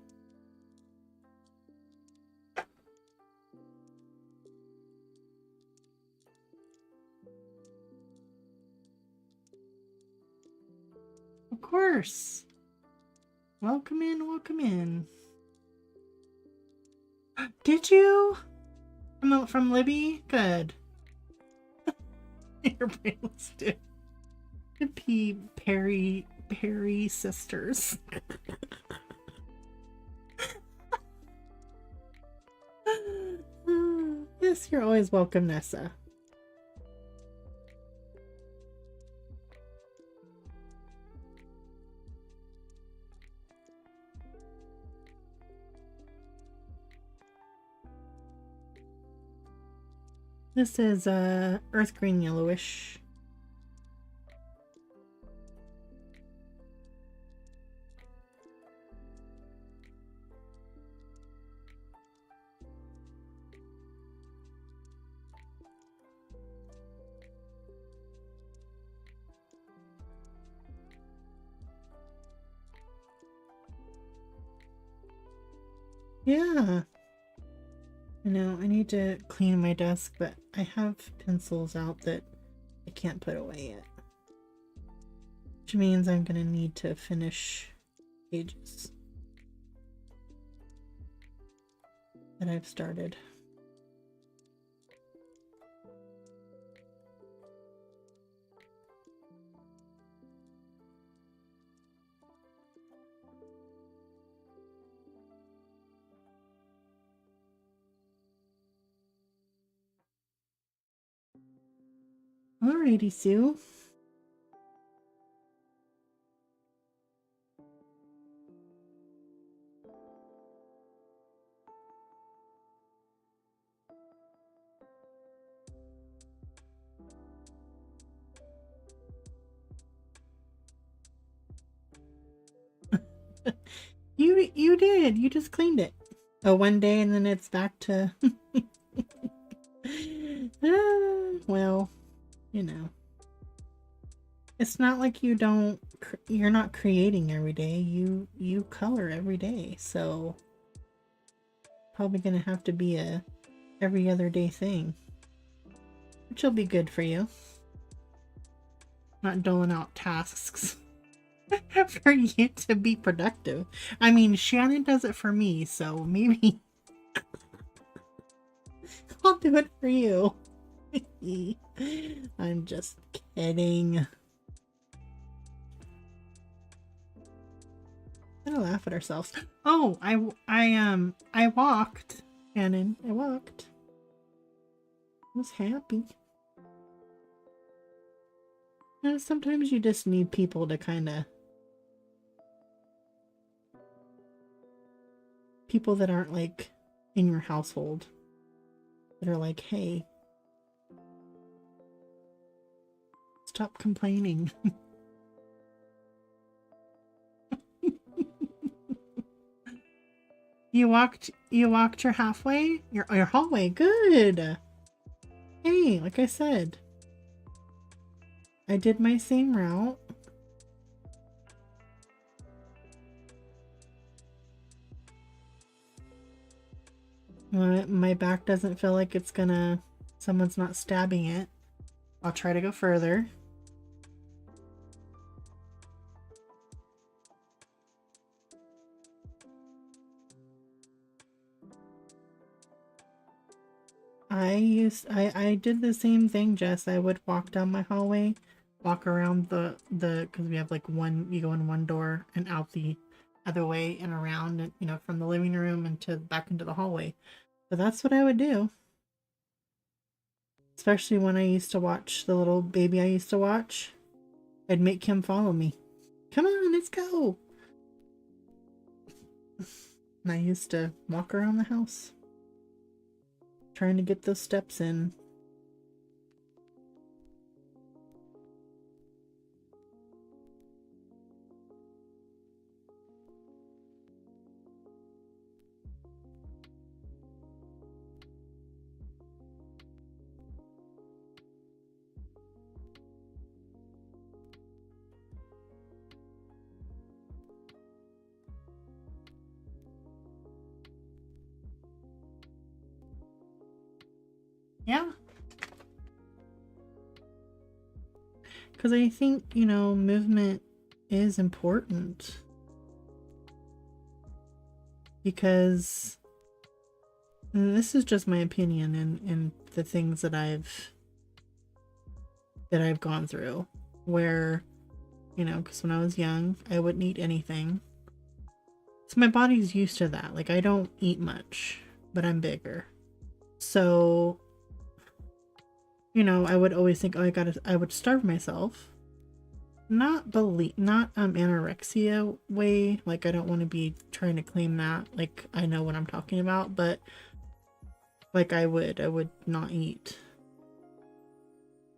Of course. Welcome in, welcome in. Did you? From Libby? Good. Your brainless too. The Perry sisters. Yes, you're always welcome, Nessa. This is earth green yellowish. Yeah. I know, I need to clean my desk, but I have pencils out that I can't put away yet. Which means I'm gonna need to finish pages that I've started. Alrighty, Sue. You did. You just cleaned it. Oh, one day and then it's back to well, you know. It's not like you're not creating every day. You color every day. So probably going to have to be a every other day thing. Which will be good for you. Not doling out tasks for you to be productive. I mean, Shannon does it for me, so maybe I'll do it for you. I'm just kidding. I'm gonna laugh at ourselves. Oh, I walked, Shannon. I walked. I was happy. You know, sometimes you just need people to kind of people that aren't like in your household that are like, hey, stop complaining. You walked your halfway? Your hallway. Good. Hey, like I said, I did my same route. My back doesn't feel like it's gonna someone's not stabbing it. I'll try to go further. I did the same thing, Jess. I would walk down my hallway, walk around the because we have like you go in one door and out the other way and around, and you know, from the living room into back into the hallway. But that's what I would do. Especially when I used to watch the little baby I used to watch. I'd make him follow me. Come on, let's go. And I used to walk around the house trying to get those steps in. Yeah. Because I think, you know, movement is important. Because this is just my opinion and the things that I've gone through, where, you know, because when I was young, I wouldn't eat anything. So my body's used to that. Like, I don't eat much, but I'm bigger. So, you know, I would always think, oh, I would starve myself. Not anorexia way. Like, I don't want to be trying to claim that. Like, I know what I'm talking about, but like I would not eat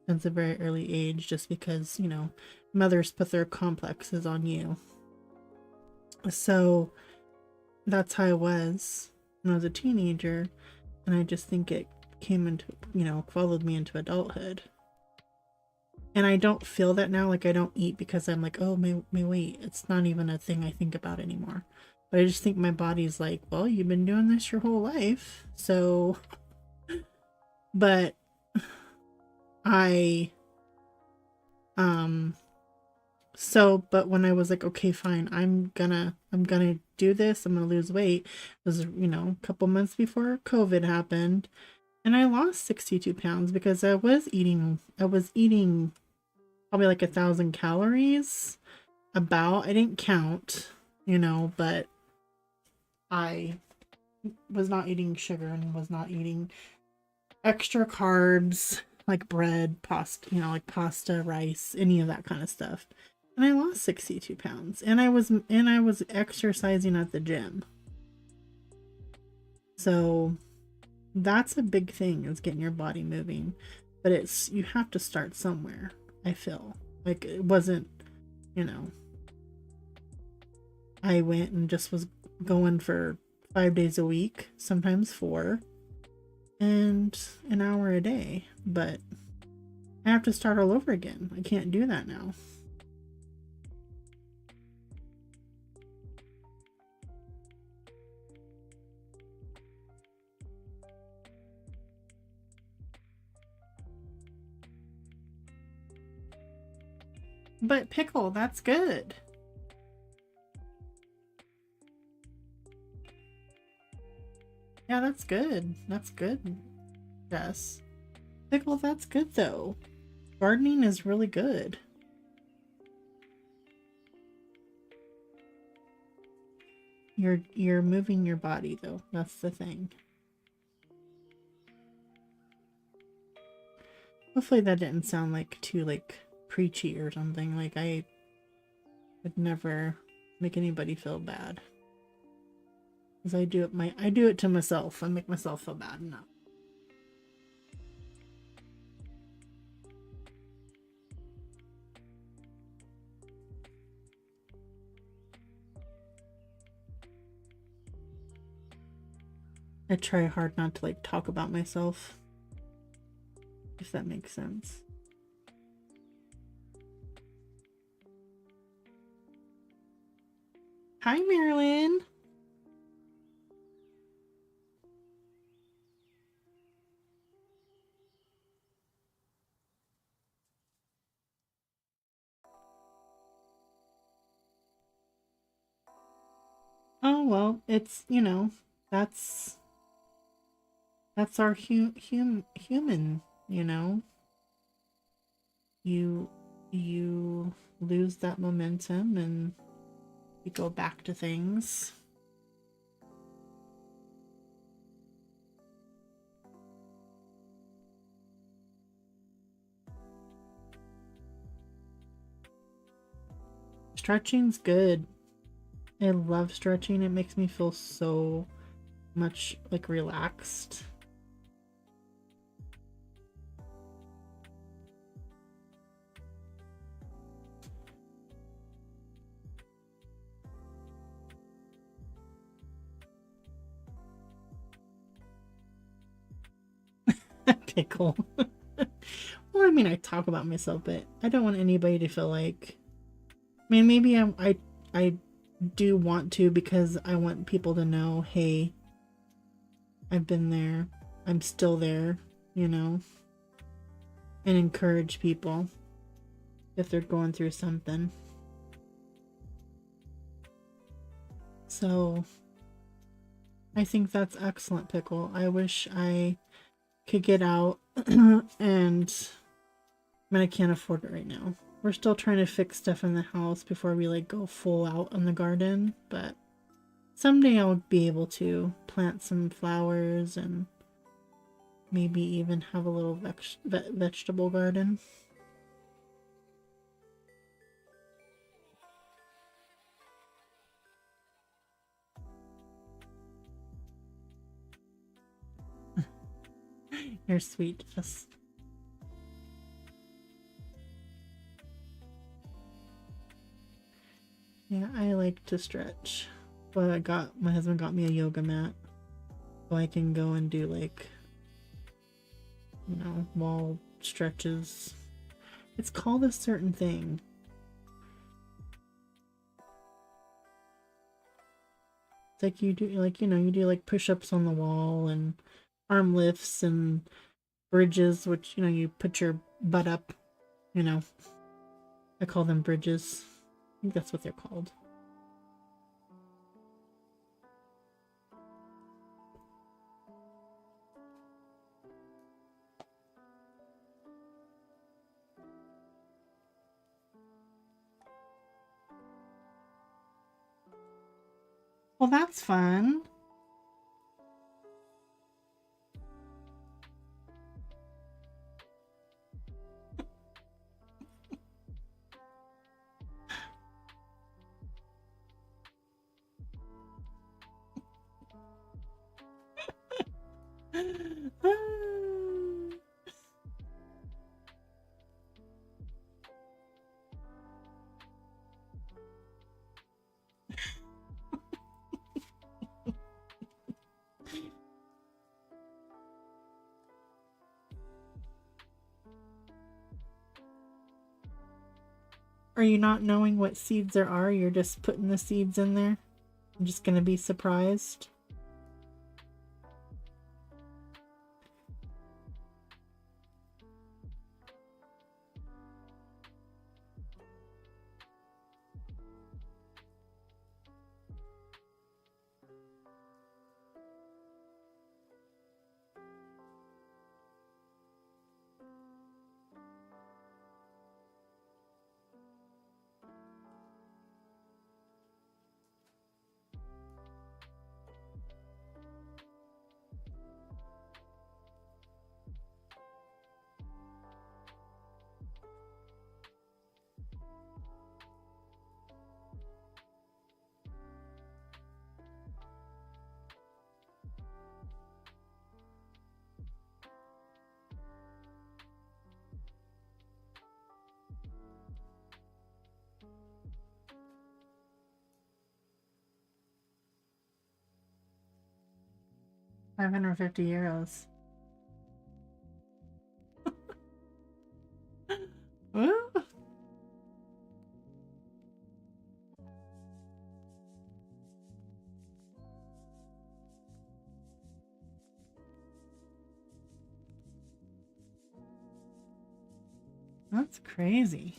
since a very early age, just because, you know, mothers put their complexes on you. So that's how I was when I was a teenager, and I just think it came into, you know, followed me into adulthood. And I don't feel that now. Like, I don't eat because I'm like, oh, my weight. It's not even a thing I think about anymore. But I just think my body's like, well, you've been doing this your whole life. So, but I, but when I was like, okay, fine, I'm gonna do this. I'm gonna lose weight. It was, you know, a couple months before COVID happened. And I lost 62 pounds because I was eating probably like 1,000 calories. I didn't count, you know, but I was not eating sugar and was not eating extra carbs like bread, pasta, you know, like pasta, rice, any of that kind of stuff. And I lost 62 pounds, and I was exercising at the gym. So that's a big thing, is getting your body moving. But you have to start somewhere. I feel like it wasn't, you know, I went and just was going for 5 days a week, sometimes 4, and an hour a day. But I have to start all over again. I can't do that now. But pickle, that's good. Yeah, that's good. That's good. Yes. Pickle, that's good though. Gardening is really good. You're moving your body though. That's the thing. Hopefully that didn't sound like too like preachy or something. Like, I would never make anybody feel bad. Because I do it to myself. I make myself feel bad enough. I try hard not to like talk about myself, if that makes sense. Hi, Marilyn. Oh, well, it's, you know, that's our human, you know. You lose that momentum and you go back to things. Stretching's good. I love stretching. It makes me feel so much like relaxed. Pickle. Well, I mean, I talk about myself, but I don't want anybody to feel like. I mean, maybe I do want to, because I want people to know, hey, I've been there. I'm still there, you know, and encourage people if they're going through something. So I think that's excellent, Pickle. I wish I could get out and I mean, I can't afford it right now. We're still trying to fix stuff in the house before we like go full out on the garden, but someday I'll be able to plant some flowers and maybe even have a little vegetable garden. You're sweet, Jess. Yeah, I like to stretch. But my husband got me a yoga mat so I can go and do like, you know, wall stretches. It's called a certain thing. It's like you do like, you know, you do like push-ups on the wall and arm lifts and bridges, which, you know, you put your butt up, you know. I call them bridges. I think that's what they're called. Well, that's fun. Are you not knowing what seeds there are? You're just putting the seeds in there? I'm just gonna be surprised. €550. Well, that's crazy.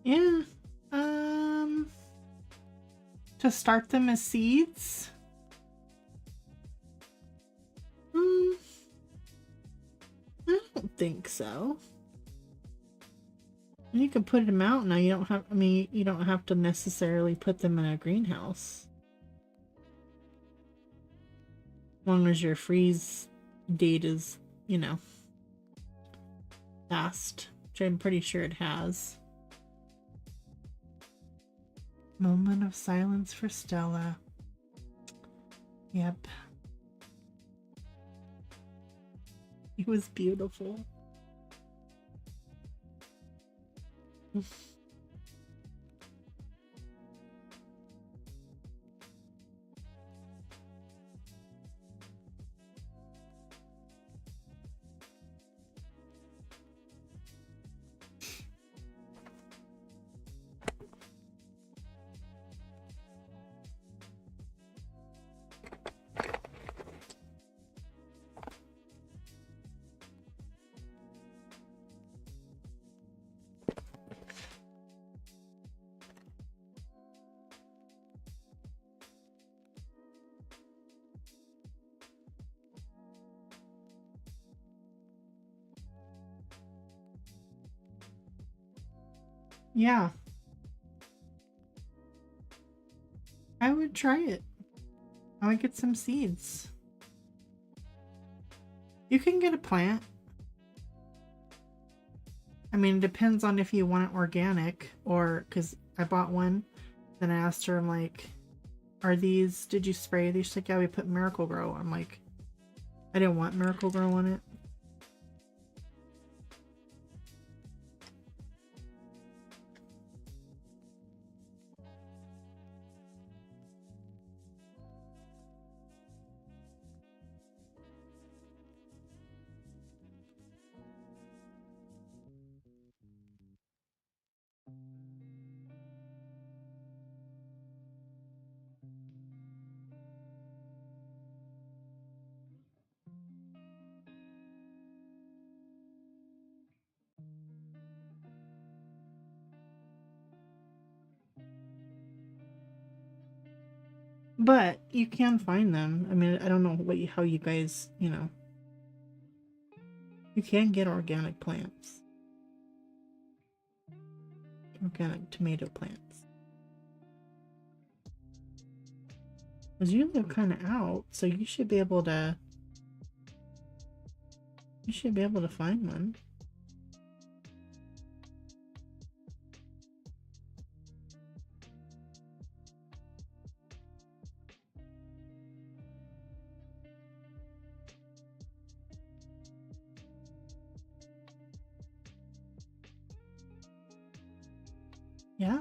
Yeah. To start them as seeds? I don't think so. You can put them out now. You don't have, I mean, you don't have to necessarily put them in a greenhouse. As long as your freeze date is, you know, fast, which I'm pretty sure it has. Moment of silence for Stella. Yep. It was beautiful. Yeah. I would try it. I would get some seeds. You can get a plant. I mean, it depends on if you want it organic or, because I bought one. Then I asked her, I'm like, are these, did you spray these? She's like, yeah, we put Miracle Grow. I'm like, I didn't want Miracle Grow on it. But you can find them. I mean, I don't know what how you guys, you know, you can get organic plants. Organic tomato plants. Because you live kind of out, so you should be able to, find one. Yeah.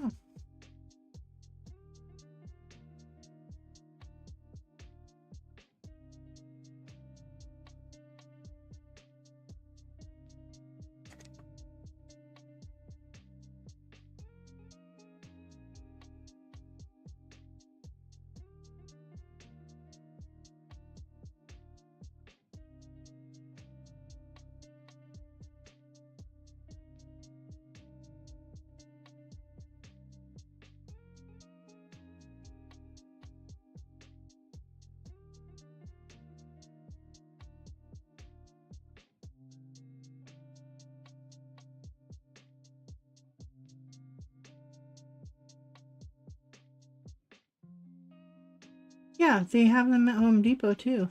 Yeah, they have them at Home Depot too.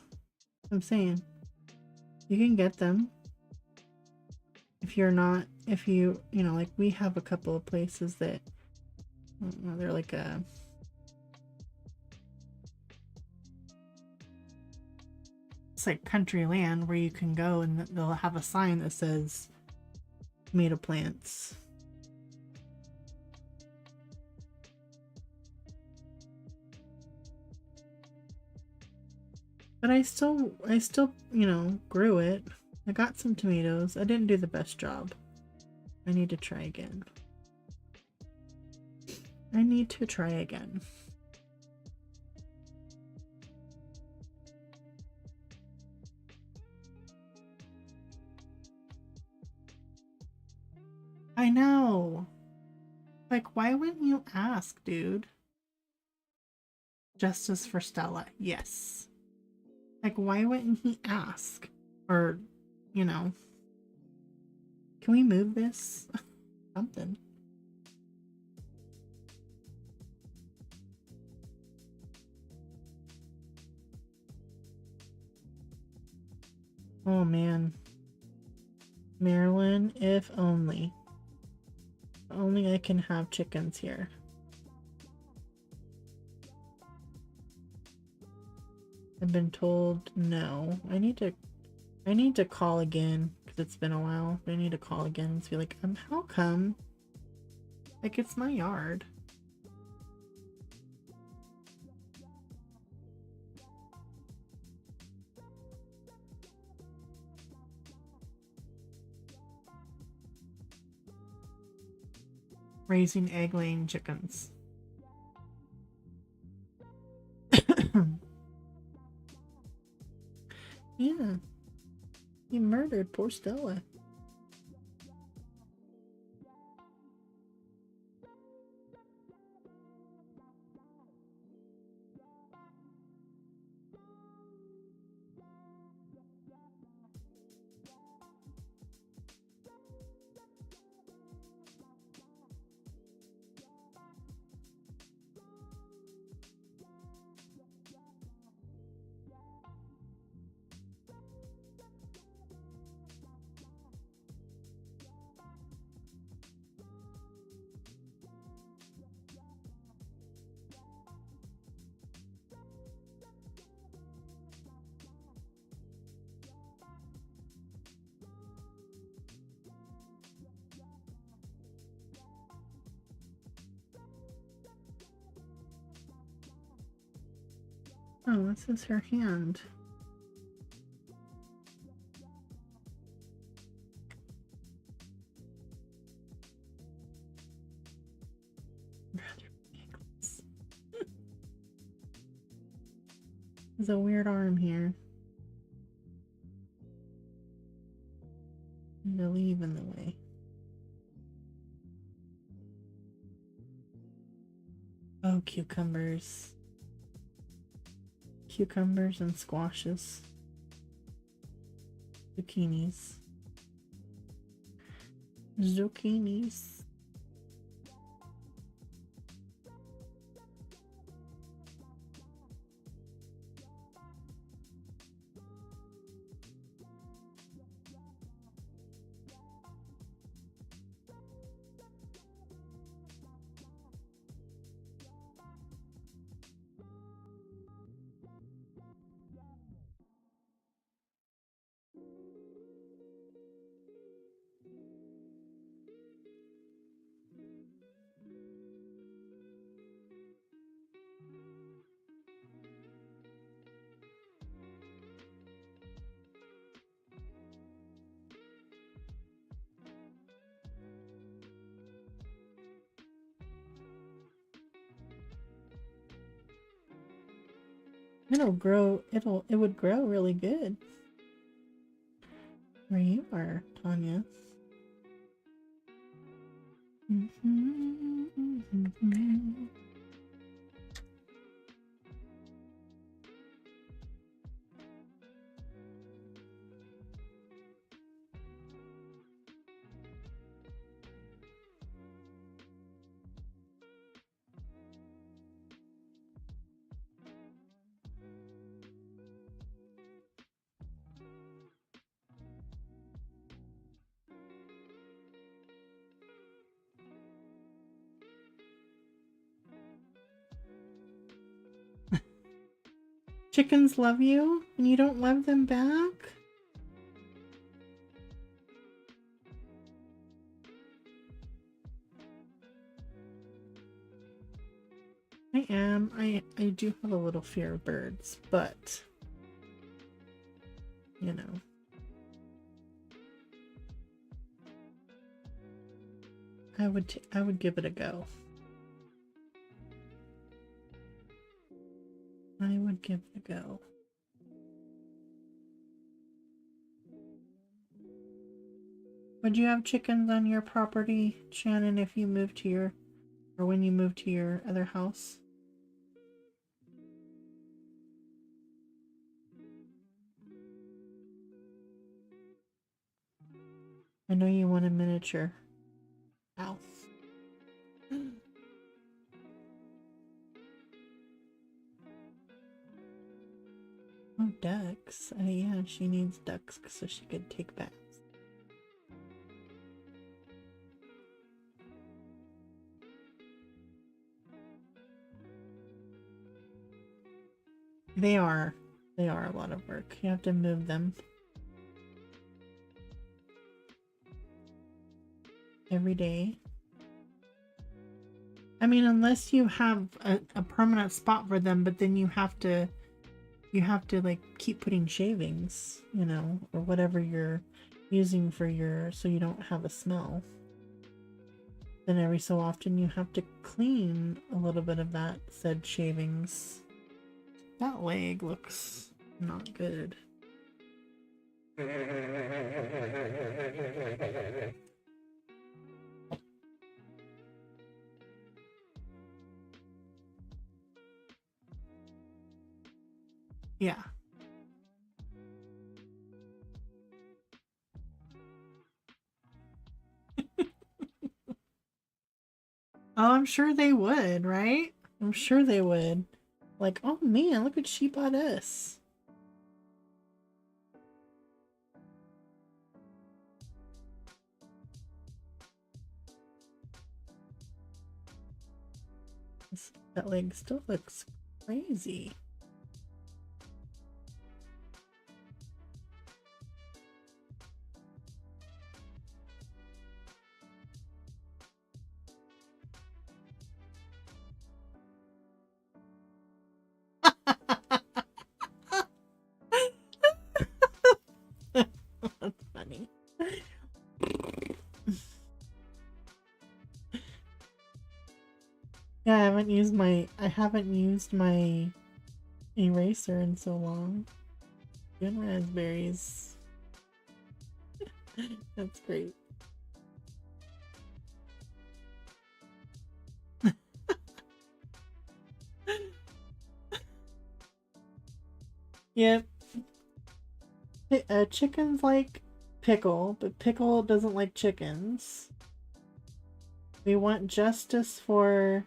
I'm saying. You can get them. If you're not, if you know, like we have a couple of places that, I don't know, they're like a, it's like country land where you can go and they'll have a sign that says tomato plants. But I still, you know, grew it. I got some tomatoes. I didn't do the best job. I need to try again. I need to try again. I know. Like, why wouldn't you ask, dude? Justice for Stella. Yes. Like, why wouldn't he ask? Or, you know. Can we move this? Something. Oh, man. Marilyn, if only. Only I can have chickens here. I've been told no. I need to call again because it's been a while. I need to call again and be like, how come? Like, it's my yard. Raising egg-laying chickens. Yeah. He murdered poor Stella. Oh, this is her hand. There's a weird arm here. The leaf in the way. Oh, cucumbers. Cucumbers and squashes. Zucchinis. Zucchinis. It would grow really good. Where you are, Tanya. Chickens love you and you don't love them back? I am. I do have a little fear of birds, but you know. I would give it a go. I would give it a go. Would you have chickens on your property, Shannon, if you moved here Or when you move to your other house? I know you want a miniature house. Oh, ducks. Yeah, she needs ducks so she could take baths. They are a lot of work. You have to move them every day. I mean, unless you have a permanent spot for them, but then you have to like keep putting shavings, you know, or whatever you're using for so you don't have a smell. Then every so often you have to clean a little bit of that said shavings. That leg looks not good. Yeah. Oh, I'm sure they would, right? I'm sure they would. Like, oh man, look what she bought us. That leg still looks crazy. That's funny. Yeah, I haven't used my eraser in so long. Good raspberries. That's great. Yep. Chickens like Pickle, but Pickle doesn't like chickens. We want justice for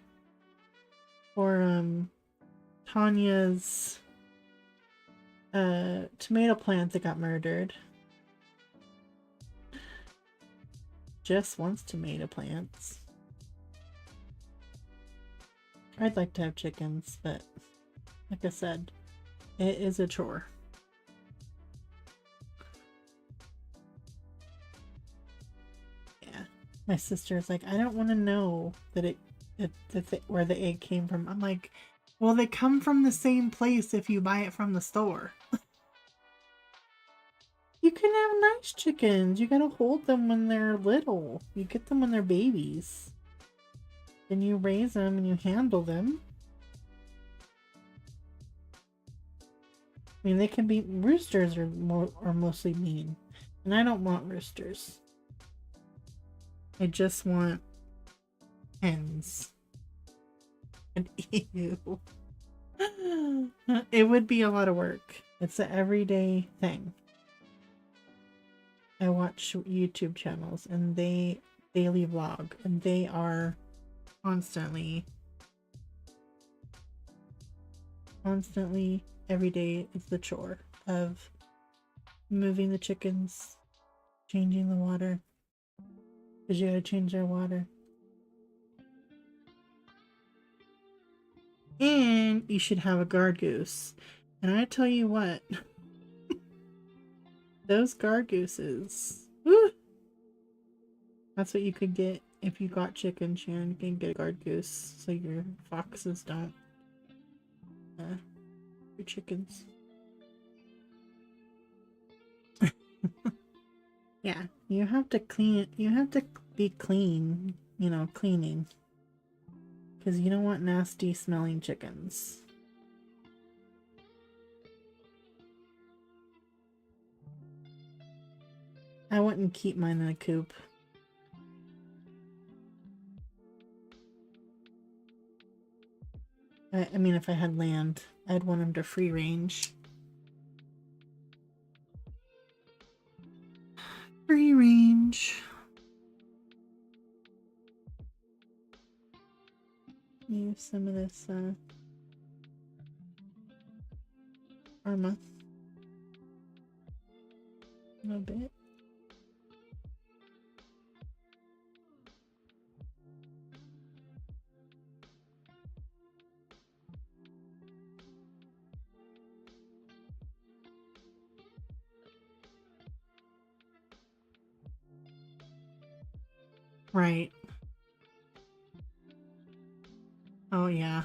Tanya's tomato plant that got murdered. Jess wants tomato plants. I'd like to have chickens, but like I said, it is a chore. Yeah. My sister's like, I don't want to know that where the egg came from. I'm like, well, they come from the same place if you buy it from the store. You can have nice chickens. You gotta hold them when they're little. You get them when they're babies. Then you raise them and you handle them. I mean, they can be roosters are mostly mean, and I don't want roosters. I just want hens. And ew, it would be a lot of work. It's an everyday thing. I watch YouTube channels, and they daily vlog, and they are constantly every day is the chore of moving the chickens, changing the water, because you gotta change their water, and you should have a guard goose. And I tell you what, those guard gooses, woo, that's what you could get if you got chicken, Sharon. You can get a guard goose so your foxes don't your chickens. Yeah, you have to clean. You have to be clean. You know, cleaning, because you don't want nasty smelling chickens. I wouldn't keep mine in a coop. I mean, if I had land, I'd want them to free range. Free range. Use some of this Arma. A little bit. Right. Oh yeah.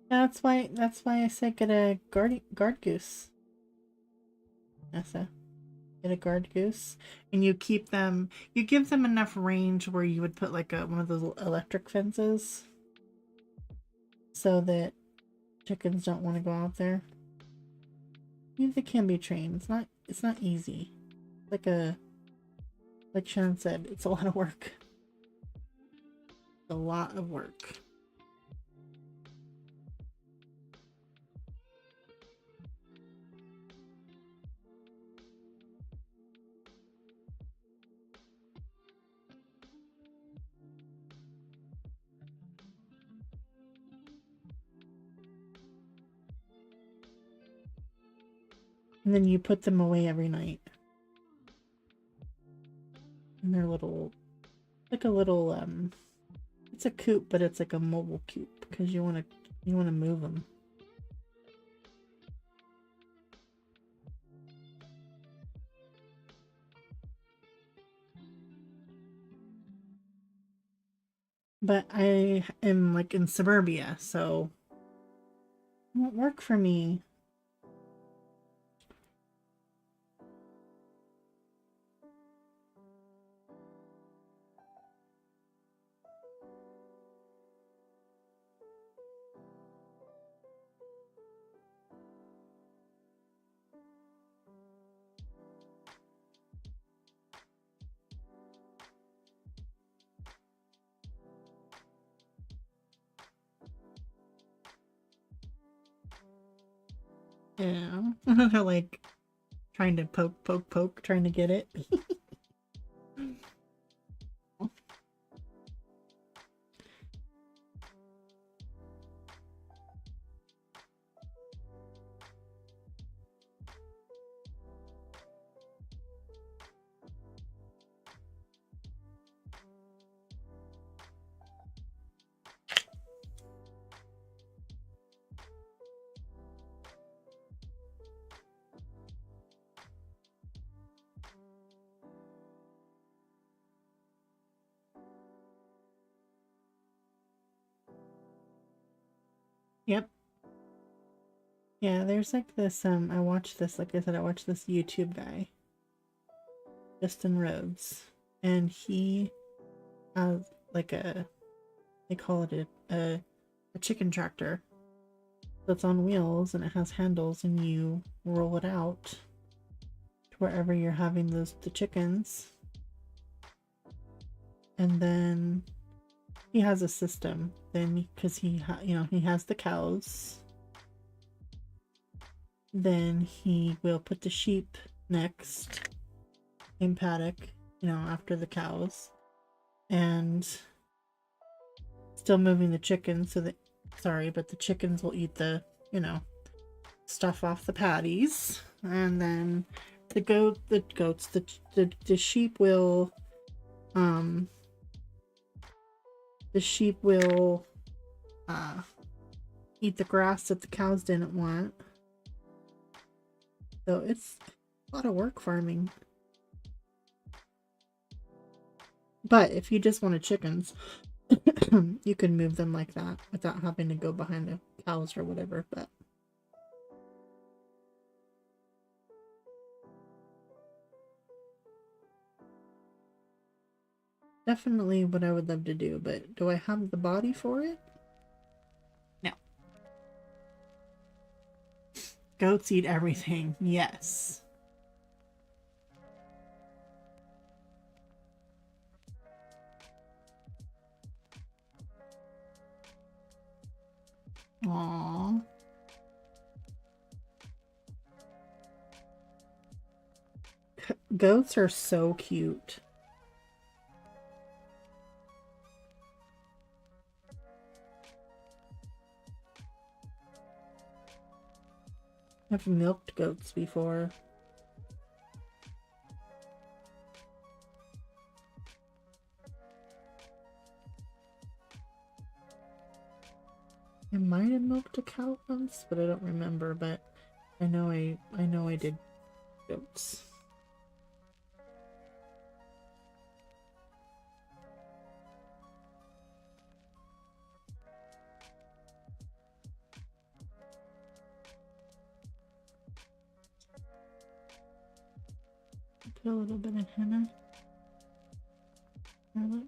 That's why I said get a guard goose. Nessa. Get a guard goose. And you give them enough range where you would put like one of those electric fences so that chickens don't want to go out there. They can be trained. It's not easy. Like Sharon said, it's a lot of work. A lot of work. And then you put them away every night. And they're little, like a little, it's a coop, but it's like a mobile coop because you want to move them. But I am like in suburbia, so it won't work for me. Yeah. They're like trying to poke, trying to get it. Yep. Yeah, there's like this, I watched this, like I said, I watched this YouTube guy, Justin Rhodes, and he has like they call it a chicken tractor that's on wheels and it has handles and you roll it out to wherever you're having the chickens. And then he has a system then because he has the cows. Then he will put the sheep next in paddock, after the cows, and still moving the chickens but the chickens will eat the stuff off the patties, and then the sheep will eat the grass that the cows didn't want. So it's a lot of work farming. But if you just wanted chickens, you can move them like that without having to go behind the cows or whatever. But definitely what I would love to do. But do I have the body for it? No. Goats eat everything. Yes. Aww. Goats are so cute. I've milked goats before. I might have milked a cow once, but I don't remember, but I know I did goats. Put a little bit of henna on my lip.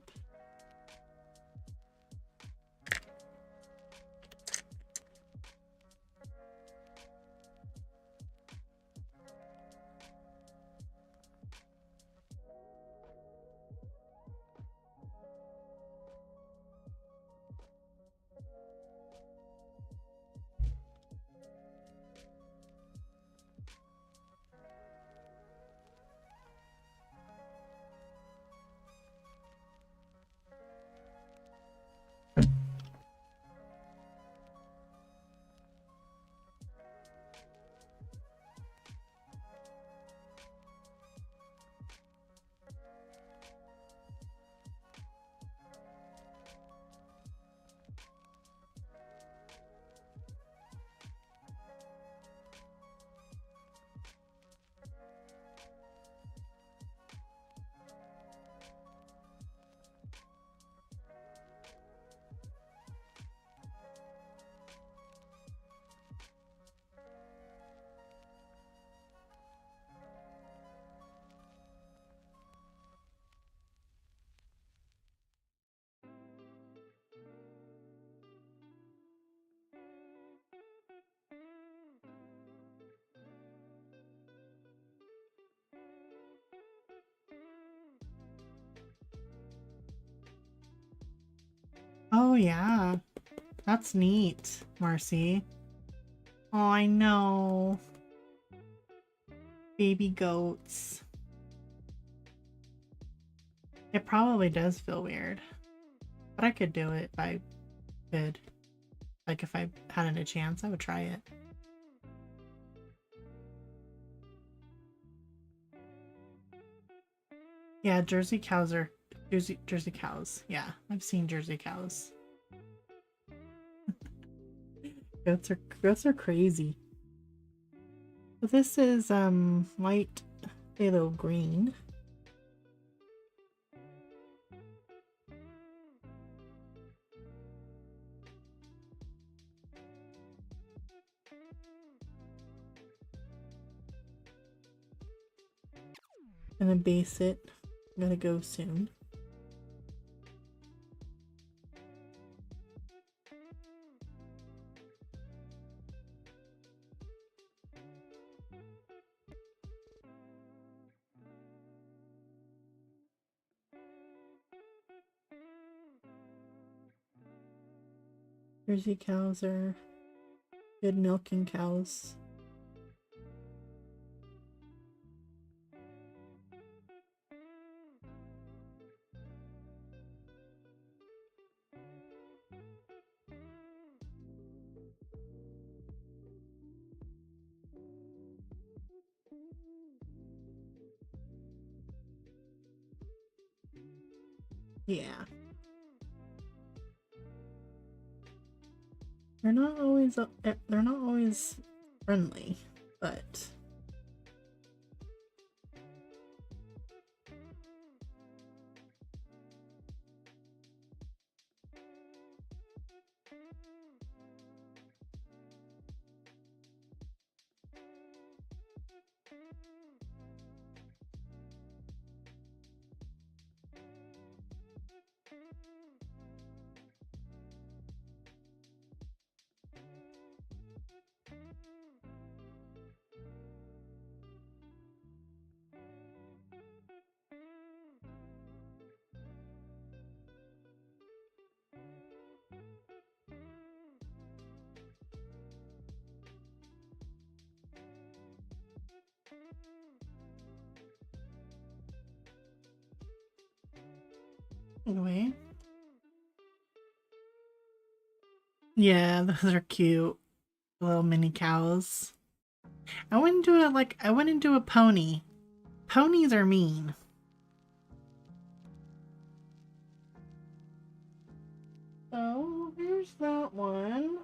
Oh yeah, that's neat, Marcy. Oh, I know. Baby goats. It probably does feel weird, but I could do it if I could. Like if I had a chance, I would try it. Yeah, Jersey cows are Jersey cows. Yeah, I've seen Jersey cows. Goats are crazy. So this is light phthalo green. Gonna base it. I'm gonna go soon. Jersey cows are good milking cows. Yeah. They're not always friendly, but Anyway. Yeah, those are cute. Little mini cows. I wouldn't do it like I wouldn't do a pony. Ponies are mean. So here's that one.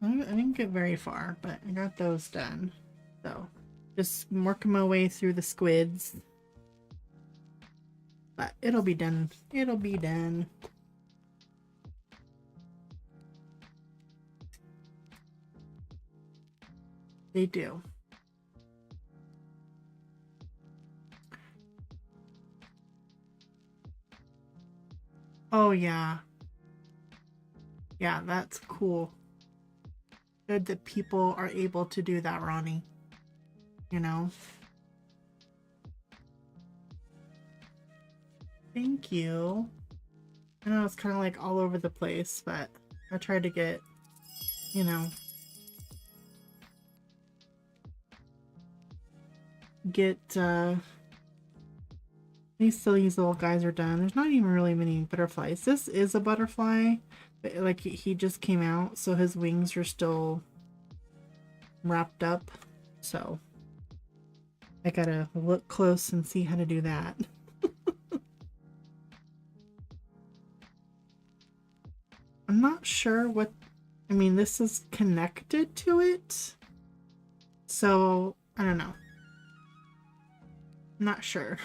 I didn't get very far, but I got those done. So just working my way through the squids. But it'll be done. It'll be done. They do. Oh yeah. Yeah, that's cool. Good that people are able to do that, Ronnie. You know? Thank you. I know it's kind of like all over the place, but I tried to get, you know, get, at least these little guys are done. There's not even really many butterflies. This is a butterfly, but like he just came out, so his wings are still wrapped up. So I gotta look close and see how to do that. I'm not sure what, I mean, this is connected to it, so I don't know. I'm not sure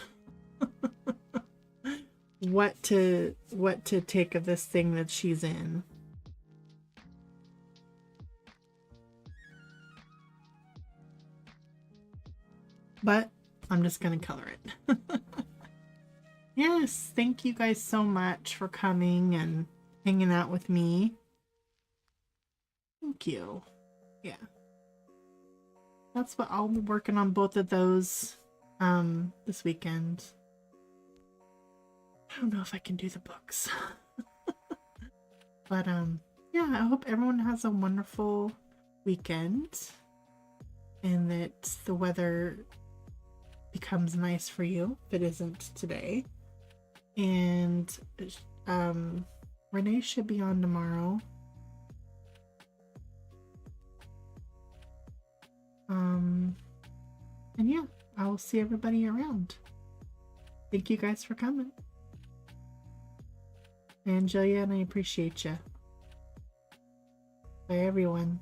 what to take of this thing that she's in. But I'm just gonna color it. Yes, thank you guys so much for coming and hanging out with me. Thank you. Yeah. That's what I'll be working on, both of those this weekend. I don't know if I can do the books. But yeah, I hope everyone has a wonderful weekend and that the weather becomes nice for you if it isn't today. And Renee should be on tomorrow. And yeah, I will see everybody around. Thank you guys for coming. I enjoy you and I appreciate you. Bye everyone.